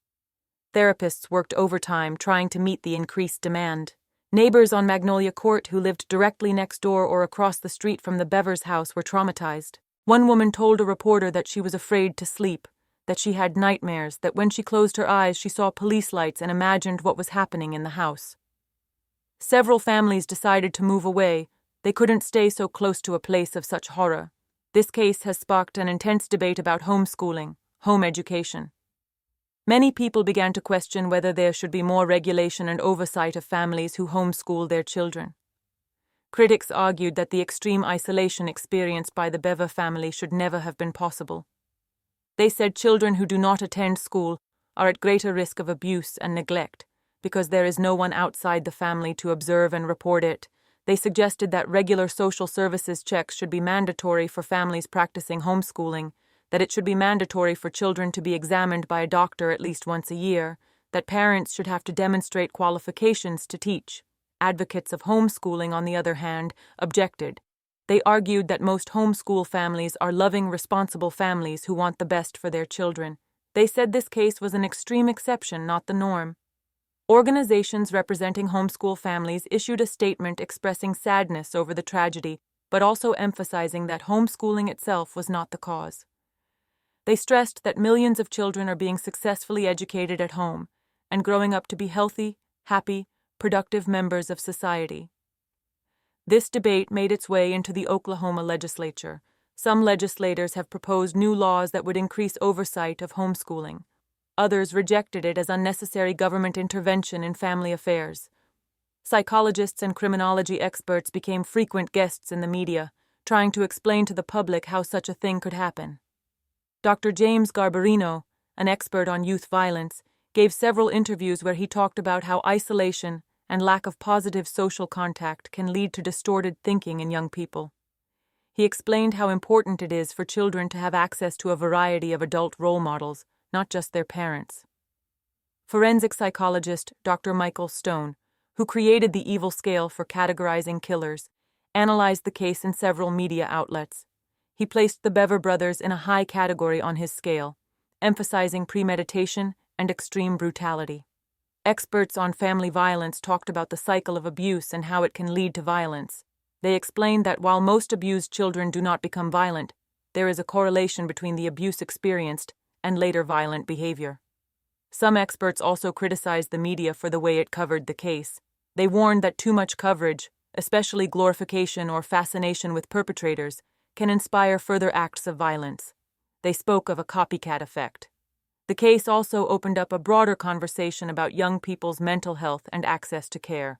Therapists worked overtime trying to meet the increased demand. Neighbors on Magnolia Court who lived directly next door or across the street from the Bever's house were traumatized. One woman told a reporter that she was afraid to sleep, that she had nightmares, that when she closed her eyes she saw police lights and imagined what was happening in the house. Several families decided to move away. They couldn't stay so close to a place of such horror. This case has sparked an intense debate about homeschooling, home education. Many people began to question whether there should be more regulation and oversight of families who homeschool their children. Critics argued that the extreme isolation experienced by the Bever family should never have been possible. They said children who do not attend school are at greater risk of abuse and neglect because there is no one outside the family to observe and report it. They suggested that regular social services checks should be mandatory for families practicing homeschooling, that it should be mandatory for children to be examined by a doctor at least once a year, that parents should have to demonstrate qualifications to teach. Advocates of homeschooling, on the other hand, objected. They argued that most homeschool families are loving, responsible families who want the best for their children. They said this case was an extreme exception, not the norm. Organizations representing homeschool families issued a statement expressing sadness over the tragedy, but also emphasizing that homeschooling itself was not the cause. They stressed that millions of children are being successfully educated at home and growing up to be healthy, happy, productive members of society. This debate made its way into the Oklahoma legislature. Some legislators have proposed new laws that would increase oversight of homeschooling. Others rejected it as unnecessary government intervention in family affairs. Psychologists and criminology experts became frequent guests in the media, trying to explain to the public how such a thing could happen. Dr. James Garbarino, an expert on youth violence, gave several interviews where he talked about how isolation and lack of positive social contact can lead to distorted thinking in young people. He explained how important it is for children to have access to a variety of adult role models, not just their parents. Forensic psychologist Dr. Michael Stone, who created the evil scale for categorizing killers, analyzed the case in several media outlets. He placed the Bever brothers in a high category on his scale, emphasizing premeditation and extreme brutality. Experts on family violence talked about the cycle of abuse and how it can lead to violence. They explained that while most abused children do not become violent, there is a correlation between the abuse experienced and later violent behavior. Some experts also criticized the media for the way it covered the case. They warned that too much coverage, especially glorification or fascination with perpetrators, can inspire further acts of violence. They spoke of a copycat effect. The case also opened up a broader conversation about young people's mental health and access to care.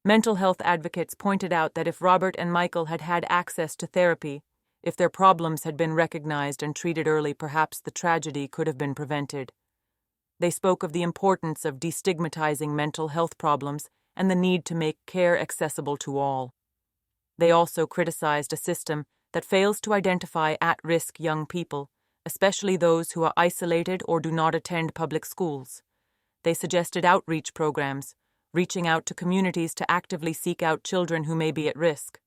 Mental health advocates pointed out that if Robert and Michael had had access to therapy, if their problems had been recognized and treated early, perhaps the tragedy could have been prevented. They spoke of the importance of destigmatizing mental health problems and the need to make care accessible to all. They also criticized a system that fails to identify at-risk young people, especially those who are isolated or do not attend public schools. They suggested outreach programs, reaching out to communities to actively seek out children who may be at risk.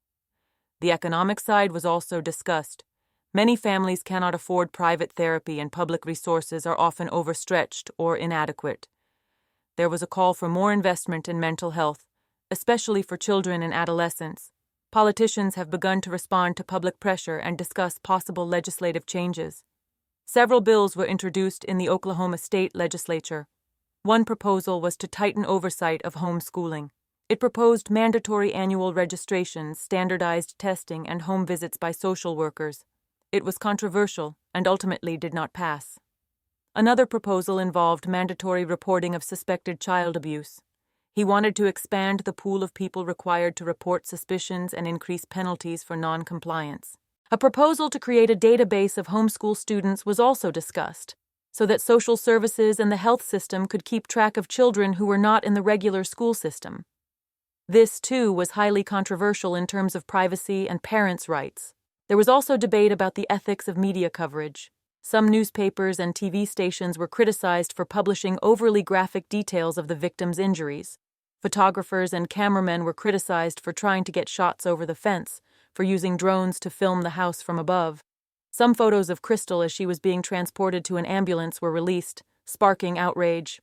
The economic side was also discussed. Many families cannot afford private therapy and public resources are often overstretched or inadequate. There was a call for more investment in mental health, especially for children and adolescents. Politicians have begun to respond to public pressure and discuss possible legislative changes. Several bills were introduced in the Oklahoma State Legislature. One proposal was to tighten oversight of homeschooling. It proposed mandatory annual registrations, standardized testing, and home visits by social workers. It was controversial and ultimately did not pass. Another proposal involved mandatory reporting of suspected child abuse. He wanted to expand the pool of people required to report suspicions and increase penalties for non-compliance. A proposal to create a database of homeschool students was also discussed, so that social services and the health system could keep track of children who were not in the regular school system. This, too, was highly controversial in terms of privacy and parents' rights. There was also debate about the ethics of media coverage. Some newspapers and TV stations were criticized for publishing overly graphic details of the victims' injuries. Photographers and cameramen were criticized for trying to get shots over the fence, for using drones to film the house from above. Some photos of Crystal as she was being transported to an ambulance were released, sparking outrage.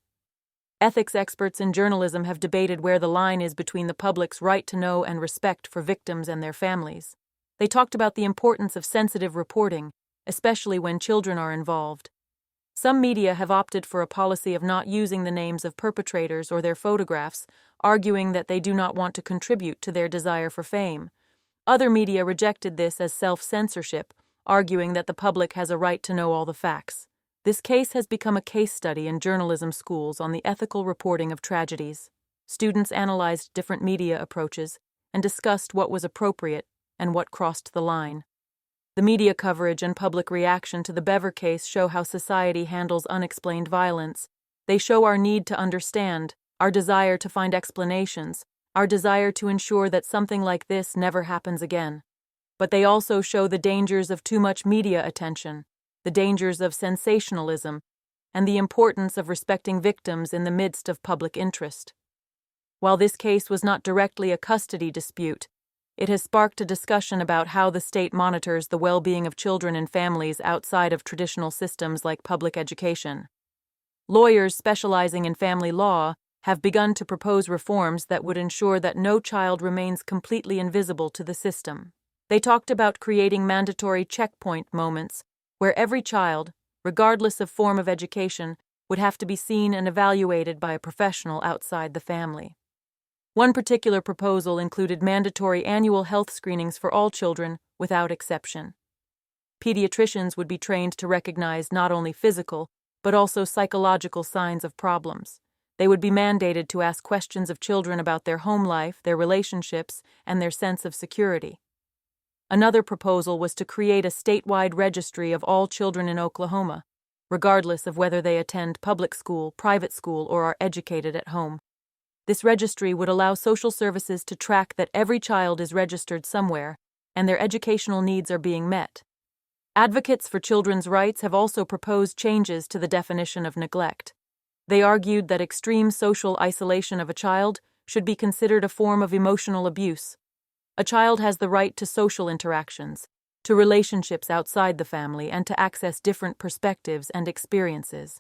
Ethics experts in journalism have debated where the line is between the public's right to know and respect for victims and their families. They talked about the importance of sensitive reporting, especially when children are involved. Some media have opted for a policy of not using the names of perpetrators or their photographs, arguing that they do not want to contribute to their desire for fame. Other media rejected this as self-censorship, arguing that the public has a right to know all the facts. This case has become a case study in journalism schools on the ethical reporting of tragedies. Students analyzed different media approaches and discussed what was appropriate and what crossed the line. The media coverage and public reaction to the Bever case show how society handles unexplained violence. They show our need to understand, our desire to find explanations, our desire to ensure that something like this never happens again. But they also show the dangers of too much media attention, the dangers of sensationalism, and the importance of respecting victims in the midst of public interest. While this case was not directly a custody dispute, it has sparked a discussion about how the state monitors the well-being of children and families outside of traditional systems like public education. Lawyers specializing in family law have begun to propose reforms that would ensure that no child remains completely invisible to the system. They talked about creating mandatory checkpoint moments where every child, regardless of form of education, would have to be seen and evaluated by a professional outside the family. One particular proposal included mandatory annual health screenings for all children, without exception. Pediatricians would be trained to recognize not only physical, but also psychological signs of problems. They would be mandated to ask questions of children about their home life, their relationships, and their sense of security. Another proposal was to create a statewide registry of all children in Oklahoma, regardless of whether they attend public school, private school, or are educated at home. This registry would allow social services to track that every child is registered somewhere and their educational needs are being met. Advocates for children's rights have also proposed changes to the definition of neglect. They argued that extreme social isolation of a child should be considered a form of emotional abuse. A child has the right to social interactions, to relationships outside the family, and to access different perspectives and experiences.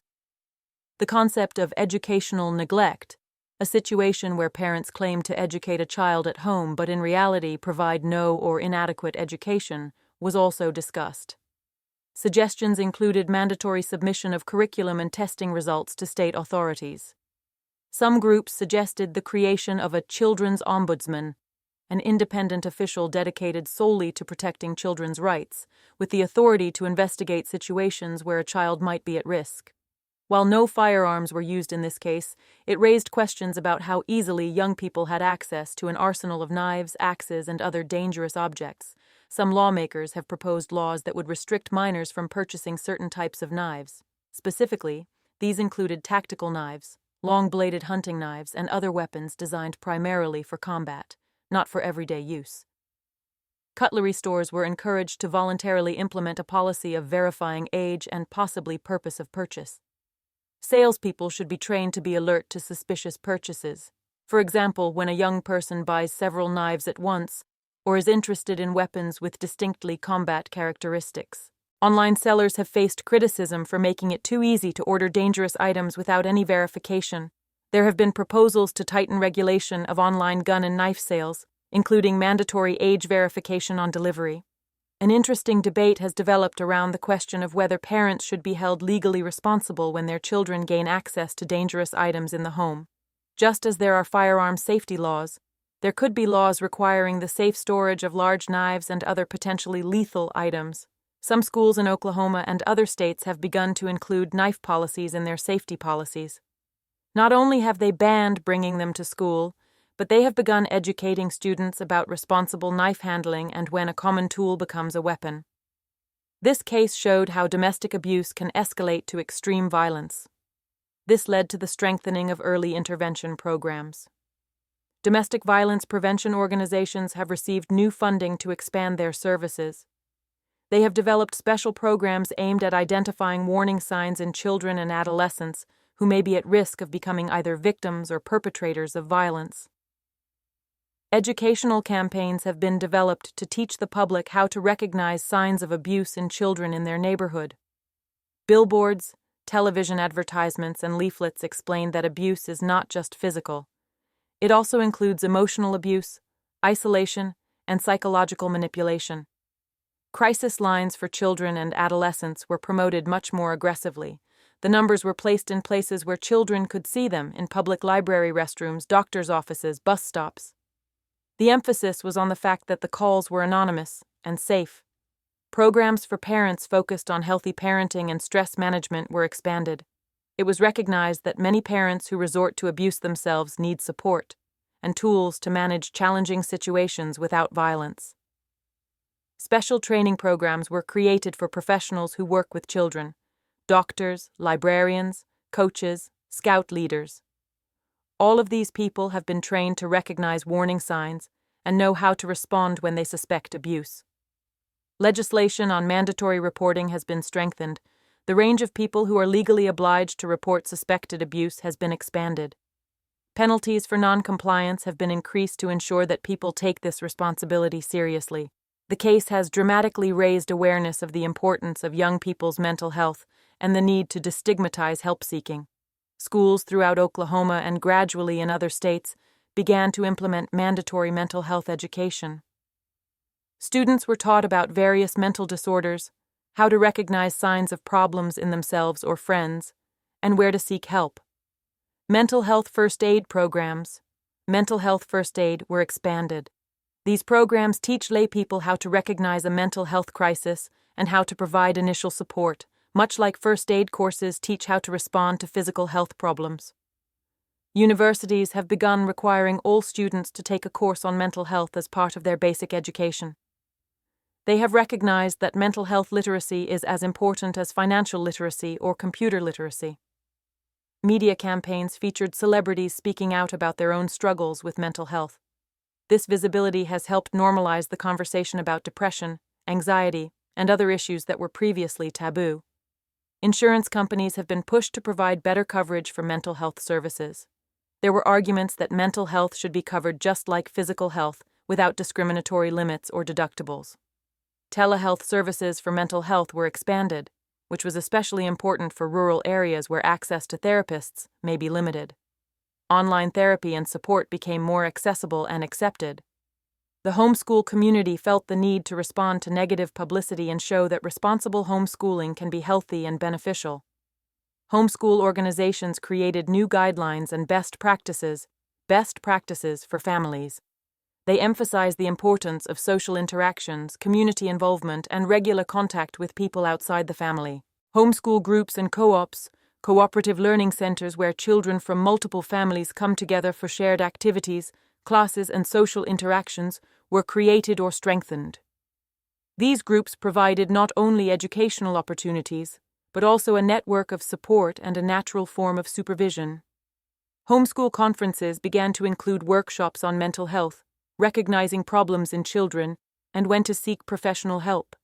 The concept of educational neglect, a situation where parents claim to educate a child at home but in reality provide no or inadequate education, was also discussed. Suggestions included mandatory submission of curriculum and testing results to state authorities. Some groups suggested the creation of a children's ombudsman, an independent official dedicated solely to protecting children's rights, with the authority to investigate situations where a child might be at risk. While no firearms were used in this case, it raised questions about how easily young people had access to an arsenal of knives, axes, and other dangerous objects. Some lawmakers have proposed laws that would restrict minors from purchasing certain types of knives. Specifically, these included tactical knives, long-bladed hunting knives, and other weapons designed primarily for combat, not for everyday use. Cutlery stores were encouraged to voluntarily implement a policy of verifying age and possibly purpose of purchase. Salespeople should be trained to be alert to suspicious purchases. For example, when a young person buys several knives at once or is interested in weapons with distinctly combat characteristics. Online sellers have faced criticism for making it too easy to order dangerous items without any verification. There have been proposals to tighten regulation of online gun and knife sales, including mandatory age verification on delivery. An interesting debate has developed around the question of whether parents should be held legally responsible when their children gain access to dangerous items in the home. Just as there are firearm safety laws, there could be laws requiring the safe storage of large knives and other potentially lethal items. Some schools in Oklahoma and other states have begun to include knife policies in their safety policies. Not only have they banned bringing them to school, but they have begun educating students about responsible knife handling and when a common tool becomes a weapon. This case showed how domestic abuse can escalate to extreme violence. This led to the strengthening of early intervention programs. Domestic violence prevention organizations have received new funding to expand their services. They have developed special programs aimed at identifying warning signs in children and adolescents who may be at risk of becoming either victims or perpetrators of violence. Educational campaigns have been developed to teach the public how to recognize signs of abuse in children in their neighborhood. Billboards, television advertisements, and leaflets explain that abuse is not just physical. It also includes emotional abuse, isolation, and psychological manipulation. Crisis lines for children and adolescents were promoted much more aggressively. The numbers were placed in places where children could see them, in public library restrooms, doctors' offices, bus stops. The emphasis was on the fact that the calls were anonymous and safe. Programs for parents focused on healthy parenting and stress management were expanded. It was recognized that many parents who resort to abuse themselves need support and tools to manage challenging situations without violence. Special training programs were created for professionals who work with children: doctors, librarians, coaches, scout leaders. All of these people have been trained to recognize warning signs and know how to respond when they suspect abuse. Legislation on mandatory reporting has been strengthened. The range of people who are legally obliged to report suspected abuse has been expanded. Penalties for non-compliance have been increased to ensure that people take this responsibility seriously. The case has dramatically raised awareness of the importance of young people's mental health and the need to destigmatize help-seeking. Schools throughout Oklahoma and gradually in other states began to implement mandatory mental health education. Students were taught about various mental disorders, how to recognize signs of problems in themselves or friends, and where to seek help. Mental health first aid programs, mental health first aid, were expanded. These programs teach laypeople how to recognize a mental health crisis and how to provide initial support, much like first aid courses teach how to respond to physical health problems. Universities have begun requiring all students to take a course on mental health as part of their basic education. They have recognized that mental health literacy is as important as financial literacy or computer literacy. Media campaigns featured celebrities speaking out about their own struggles with mental health. This visibility has helped normalize the conversation about depression, anxiety, and other issues that were previously taboo. Insurance companies have been pushed to provide better coverage for mental health services. There were arguments that mental health should be covered just like physical health, without discriminatory limits or deductibles. Telehealth services for mental health were expanded, which was especially important for rural areas where access to therapists may be limited. Online therapy and support became more accessible and accepted. The homeschool community felt the need to respond to negative publicity and show that responsible homeschooling can be healthy and beneficial. Homeschool organizations created new guidelines and best practices for families. They emphasize the importance of social interactions, community involvement, and regular contact with people outside the family. Homeschool groups and co-ops, cooperative learning centers where children from multiple families come together for shared activities, classes, and social interactions, were created or strengthened. These groups provided not only educational opportunities, but also a network of support and a natural form of supervision. Homeschool conferences began to include workshops on mental health, recognizing problems in children, and when to seek professional help.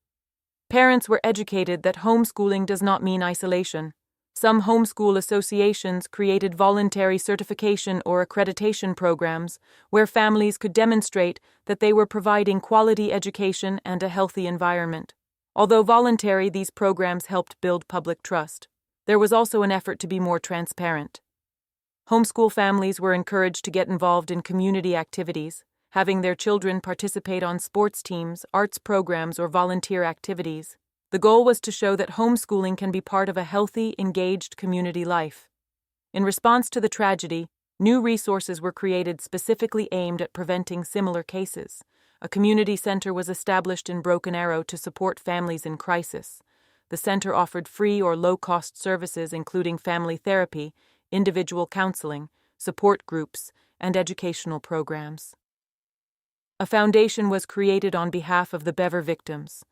Parents were educated that homeschooling does not mean isolation. Some homeschool associations created voluntary certification or accreditation programs where families could demonstrate that they were providing quality education and a healthy environment. Although voluntary, these programs helped build public trust. There was also an effort to be more transparent. Homeschool families were encouraged to get involved in community activities, having their children participate on sports teams, arts programs, or volunteer activities. The goal was to show that homeschooling can be part of a healthy, engaged community life. In response to the tragedy, new resources were created specifically aimed at preventing similar cases. A community center was established in Broken Arrow to support families in crisis. The center offered free or low-cost services including family therapy, individual counseling, support groups, and educational programs. A foundation was created on behalf of the Bever victims.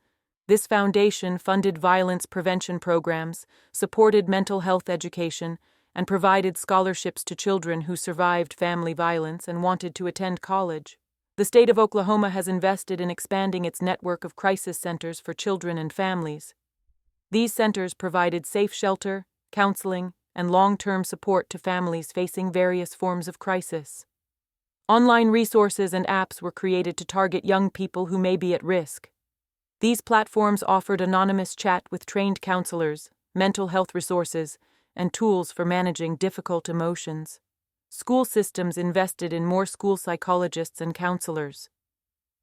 This foundation funded violence prevention programs, supported mental health education, and provided scholarships to children who survived family violence and wanted to attend college. The state of Oklahoma has invested in expanding its network of crisis centers for children and families. These centers provided safe shelter, counseling, and long-term support to families facing various forms of crisis. Online resources and apps were created to target young people who may be at risk. These platforms offered anonymous chat with trained counselors, mental health resources, and tools for managing difficult emotions. School systems invested in more school psychologists and counselors.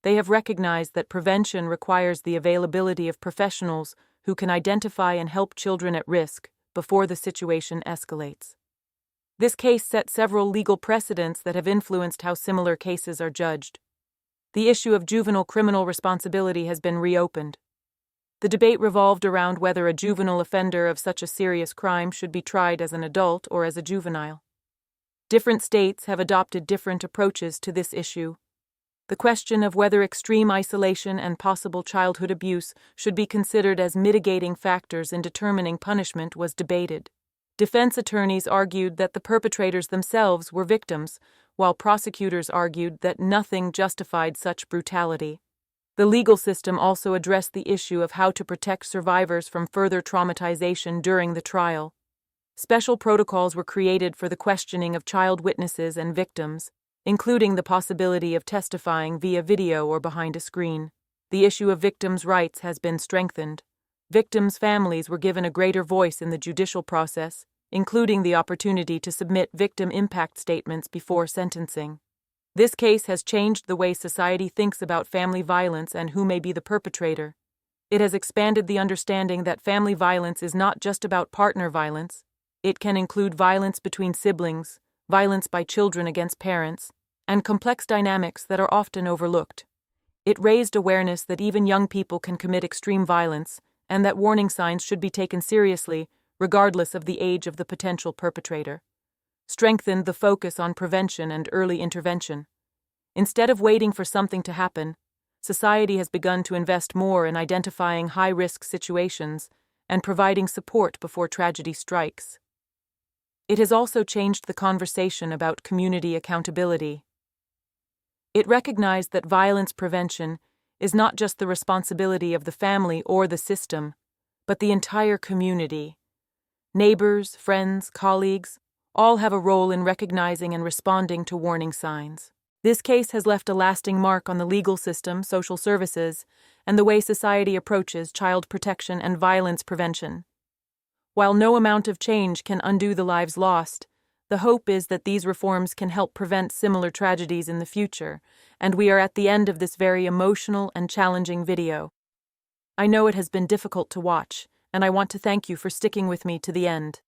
They have recognized that prevention requires the availability of professionals who can identify and help children at risk before the situation escalates. This case set several legal precedents that have influenced how similar cases are judged. The issue of juvenile criminal responsibility has been reopened. The debate revolved around whether a juvenile offender of such a serious crime should be tried as an adult or as a juvenile. Different states have adopted different approaches to this issue. The question of whether extreme isolation and possible childhood abuse should be considered as mitigating factors in determining punishment was debated. Defense attorneys argued that the perpetrators themselves were victims, while prosecutors argued that nothing justified such brutality. The legal system also addressed the issue of how to protect survivors from further traumatization during the trial. Special protocols were created for the questioning of child witnesses and victims, including the possibility of testifying via video or behind a screen. The issue of victims' rights has been strengthened. Victims' families were given a greater voice in the judicial process, including the opportunity to submit victim impact statements before sentencing. This case has changed the way society thinks about family violence and who may be the perpetrator. It has expanded the understanding that family violence is not just about partner violence. It can include violence between siblings, violence by children against parents, and complex dynamics that are often overlooked. It raised awareness that even young people can commit extreme violence, and that warning signs should be taken seriously, regardless of the age of the potential perpetrator. strengthened the focus on prevention and early intervention. Instead of waiting for something to happen, society has begun to invest more in identifying high-risk situations and providing support before tragedy strikes. It has also changed the conversation about community accountability. It recognized that violence prevention is not just the responsibility of the family or the system, but the entire community. Neighbors, friends, colleagues, all have a role in recognizing and responding to warning signs. This case has left a lasting mark on the legal system, social services, and the way society approaches child protection and violence prevention. While no amount of change can undo the lives lost, the hope is that these reforms can help prevent similar tragedies in the future, and we are at the end of this very emotional and challenging video. I know it has been difficult to watch, and I want to thank you for sticking with me to the end.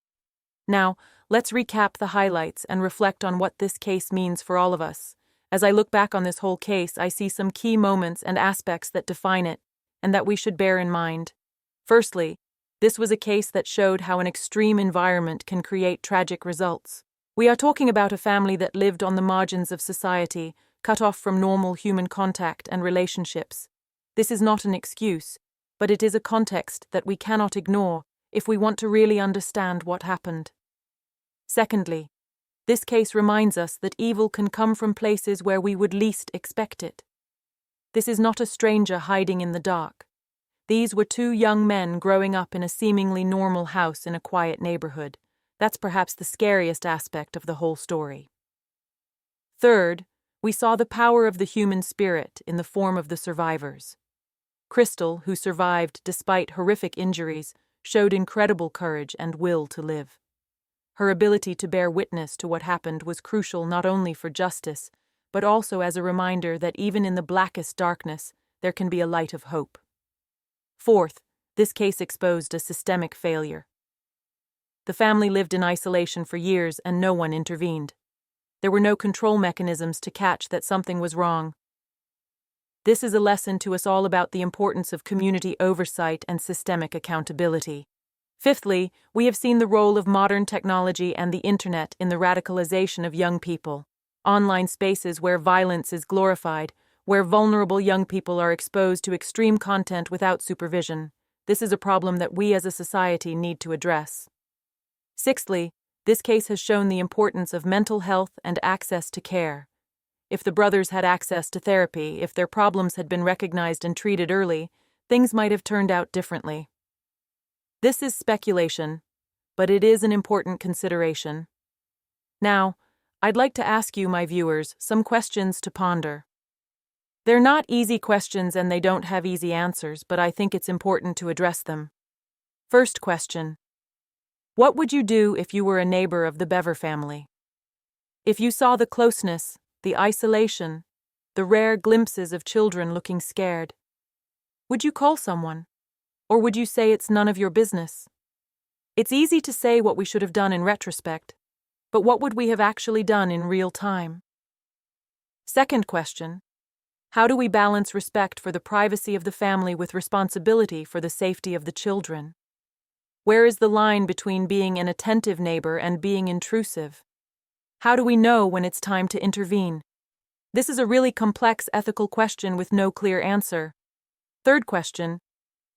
Now, let's recap the highlights and reflect on what this case means for all of us. As I look back on this whole case, I see some key moments and aspects that define it, and that we should bear in mind. Firstly, this was a case that showed how an extreme environment can create tragic results. We are talking about a family that lived on the margins of society, cut off from normal human contact and relationships. This is not an excuse, but it is a context that we cannot ignore if we want to really understand what happened. Secondly, this case reminds us that evil can come from places where we would least expect it. This is not a stranger hiding in the dark. These were two young men growing up in a seemingly normal house in a quiet neighborhood. That's perhaps the scariest aspect of the whole story. Third, we saw the power of the human spirit in the form of the survivors. Crystal, who survived despite horrific injuries, showed incredible courage and will to live. Her ability to bear witness to what happened was crucial not only for justice, but also as a reminder that even in the blackest darkness, there can be a light of hope. Fourth, this case exposed a systemic failure. The family lived in isolation for years and no one intervened. There were no control mechanisms to catch that something was wrong. This is a lesson to us all about the importance of community oversight and systemic accountability. Fifthly, we have seen the role of modern technology and the internet in the radicalization of young people. Online spaces where violence is glorified, where vulnerable young people are exposed to extreme content without supervision. This is a problem that we as a society need to address. Sixthly, this case has shown the importance of mental health and access to care. If the brothers had access to therapy, if their problems had been recognized and treated early, things might have turned out differently. This is speculation, but it is an important consideration. Now, I'd like to ask you, my viewers, some questions to ponder. They're not easy questions and they don't have easy answers, but I think it's important to address them. First question: what would you do if you were a neighbor of the Bever family? If you saw the closeness, the isolation, the rare glimpses of children looking scared, would you call someone? Or would you say it's none of your business? It's easy to say what we should have done in retrospect, but what would we have actually done in real time? Second question: how do we balance respect for the privacy of the family with responsibility for the safety of the children? Where is the line between being an attentive neighbor and being intrusive? How do we know when it's time to intervene? This is a really complex ethical question with no clear answer. Third question: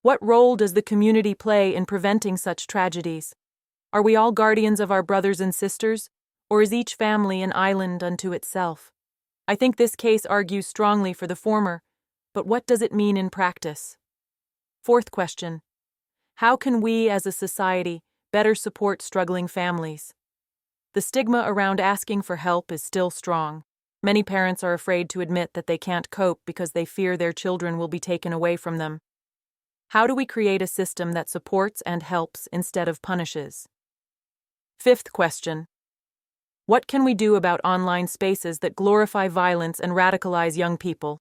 what role does the community play in preventing such tragedies? Are we all guardians of our brothers and sisters, or is each family an island unto itself? I think this case argues strongly for the former, but what does it mean in practice? Fourth question: how can we as a society better support struggling families? The stigma around asking for help is still strong. Many parents are afraid to admit that they can't cope because they fear their children will be taken away from them. How do we create a system that supports and helps instead of punishes? Fifth question: what can we do about online spaces that glorify violence and radicalize young people?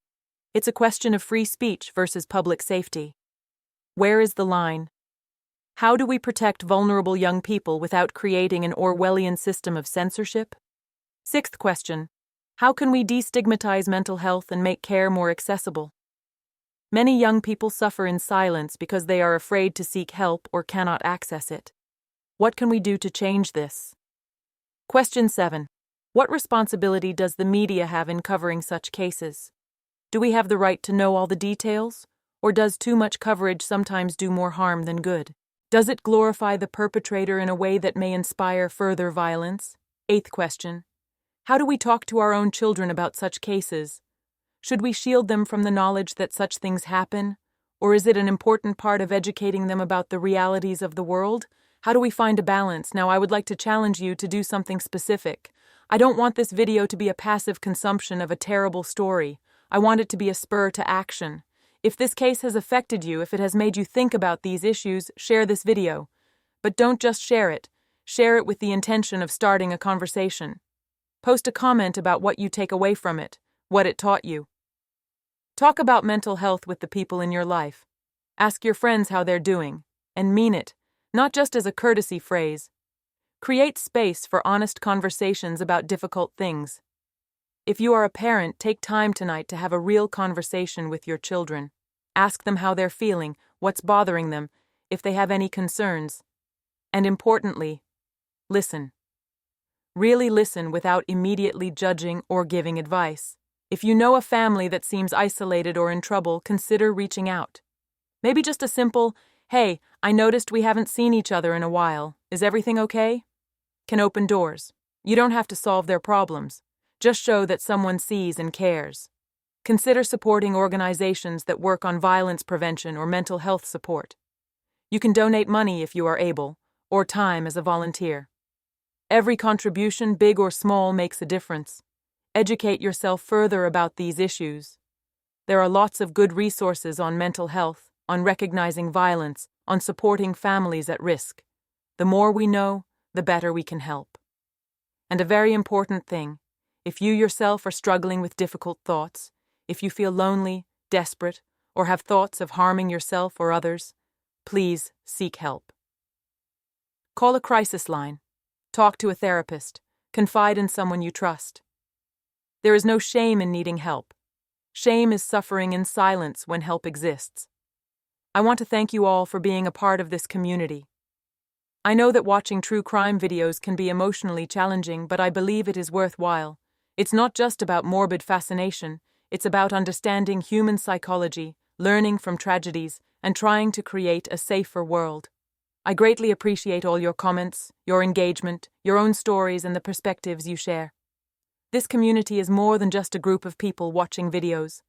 It's a question of free speech versus public safety. Where is the line? How do we protect vulnerable young people without creating an Orwellian system of censorship? Sixth question: how can we destigmatize mental health and make care more accessible? Many young people suffer in silence because they are afraid to seek help or cannot access it. What can we do to change this? Question 7. What responsibility does the media have in covering such cases? Do we have the right to know all the details? Or does too much coverage sometimes do more harm than good? Does it glorify the perpetrator in a way that may inspire further violence? 8th question. How do we talk to our own children about such cases? Should we shield them from the knowledge that such things happen? Or is it an important part of educating them about the realities of the world? How do we find a balance? Now, I would like to challenge you to do something specific. I don't want this video to be a passive consumption of a terrible story. I want it to be a spur to action. If this case has affected you, if it has made you think about these issues, share this video. But don't just share it. Share it with the intention of starting a conversation. Post a comment about what you take away from it, what it taught you. Talk about mental health with the people in your life. Ask your friends how they're doing, and mean it, not just as a courtesy phrase. Create space for honest conversations about difficult things. If you are a parent, take time tonight to have a real conversation with your children. Ask them how they're feeling, what's bothering them, if they have any concerns. And importantly, listen. Really listen without immediately judging or giving advice. If you know a family that seems isolated or in trouble, consider reaching out. Maybe just a simple, "Hey, I noticed we haven't seen each other in a while. Is everything okay?" can open doors. You don't have to solve their problems. Just show that someone sees and cares. Consider supporting organizations that work on violence prevention or mental health support. You can donate money if you are able, or time as a volunteer. Every contribution, big or small, makes a difference. Educate yourself further about these issues. There are lots of good resources on mental health, on recognizing violence, on supporting families at risk. The more we know, the better we can help. And a very important thing, if you yourself are struggling with difficult thoughts, if you feel lonely, desperate, or have thoughts of harming yourself or others, please seek help. Call a crisis line. Talk to a therapist. Confide in someone you trust. There is no shame in needing help. Shame is suffering in silence when help exists. I want to thank you all for being a part of this community. I know that watching true crime videos can be emotionally challenging, but I believe it is worthwhile. It's not just about morbid fascination, it's about understanding human psychology, learning from tragedies, and trying to create a safer world. I greatly appreciate all your comments, your engagement, your own stories, and the perspectives you share. This community is more than just a group of people watching videos.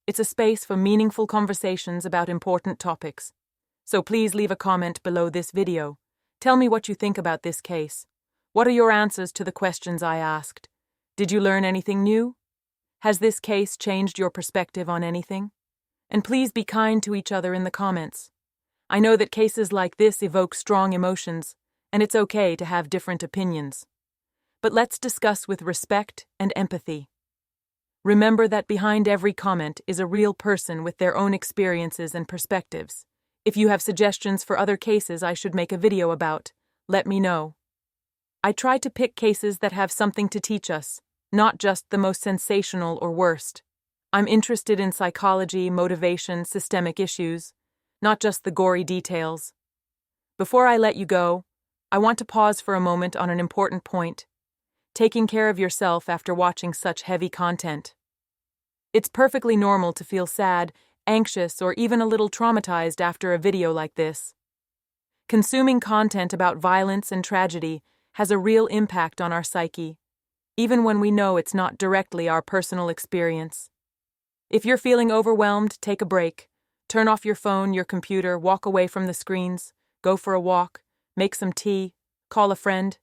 It's a space for meaningful conversations about important topics. So please leave a comment below this video. Tell me what you think about this case. What are your answers to the questions I asked? Did you learn anything new? Has this case changed your perspective on anything? And please be kind to each other in the comments. I know that cases like this evoke strong emotions, and it's okay to have different opinions. But let's discuss with respect and empathy. Remember that behind every comment is a real person with their own experiences and perspectives. If you have suggestions for other cases I should make a video about, let me know. I try to pick cases that have something to teach us, not just the most sensational or worst. I'm interested in psychology, motivation, systemic issues, not just the gory details. Before I let you go, I want to pause for a moment on an important point: taking care of yourself after watching such heavy content. It's perfectly normal to feel sad, anxious, or even a little traumatized after a video like this. Consuming content about violence and tragedy has a real impact on our psyche, even when we know it's not directly our personal experience. If you're feeling overwhelmed, take a break. Turn off your phone, your computer, walk away from the screens, go for a walk, make some tea, call a friend.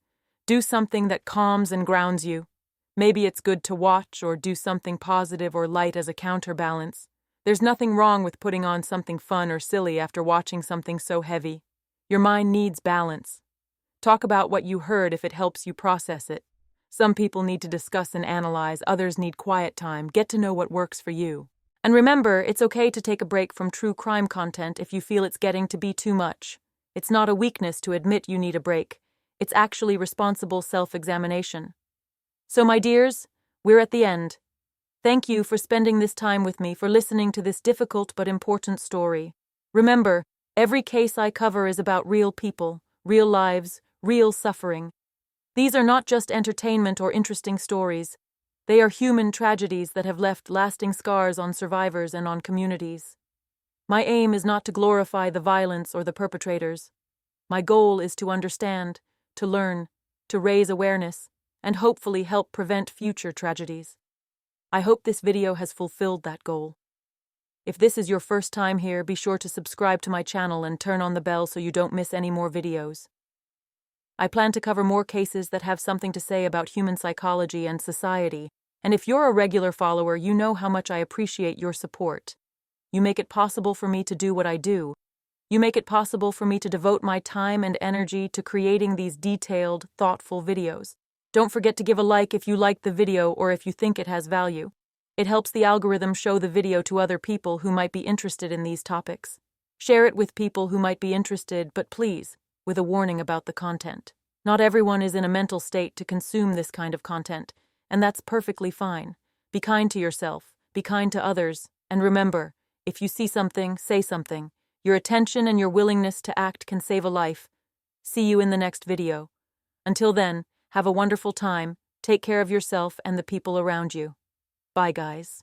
Do something that calms and grounds you. Maybe it's good to watch or do something positive or light as a counterbalance. There's nothing wrong with putting on something fun or silly after watching something so heavy. Your mind needs balance. Talk about what you heard if it helps you process it. Some people need to discuss and analyze, others need quiet time. Get to know what works for you. And remember, it's okay to take a break from true crime content if you feel it's getting to be too much. It's not a weakness to admit you need a break. It's actually responsible self-examination. So, my dears, we're at the end. Thank you for spending this time with me, for listening to this difficult but important story. Remember, every case I cover is about real people, real lives, real suffering. These are not just entertainment or interesting stories. They are human tragedies that have left lasting scars on survivors and on communities. My aim is not to glorify the violence or the perpetrators. My goal is to understand, to learn, to raise awareness, and hopefully help prevent future tragedies. I hope this video has fulfilled that goal. If this is your first time here, be sure to subscribe to my channel and turn on the bell so you don't miss any more videos. I plan to cover more cases that have something to say about human psychology and society, and if you're a regular follower, you know how much I appreciate your support. You make it possible for me to do what I do. You make it possible for me to devote my time and energy to creating these detailed, thoughtful videos. Don't forget to give a like if you liked the video or if you think it has value. It helps the algorithm show the video to other people who might be interested in these topics. Share it with people who might be interested, but please, with a warning about the content. Not everyone is in a mental state to consume this kind of content, and that's perfectly fine. Be kind to yourself, be kind to others, and remember, if you see something, say something. Your attention and your willingness to act can save a life. See you in the next video. Until then, have a wonderful time, take care of yourself and the people around you. Bye, guys.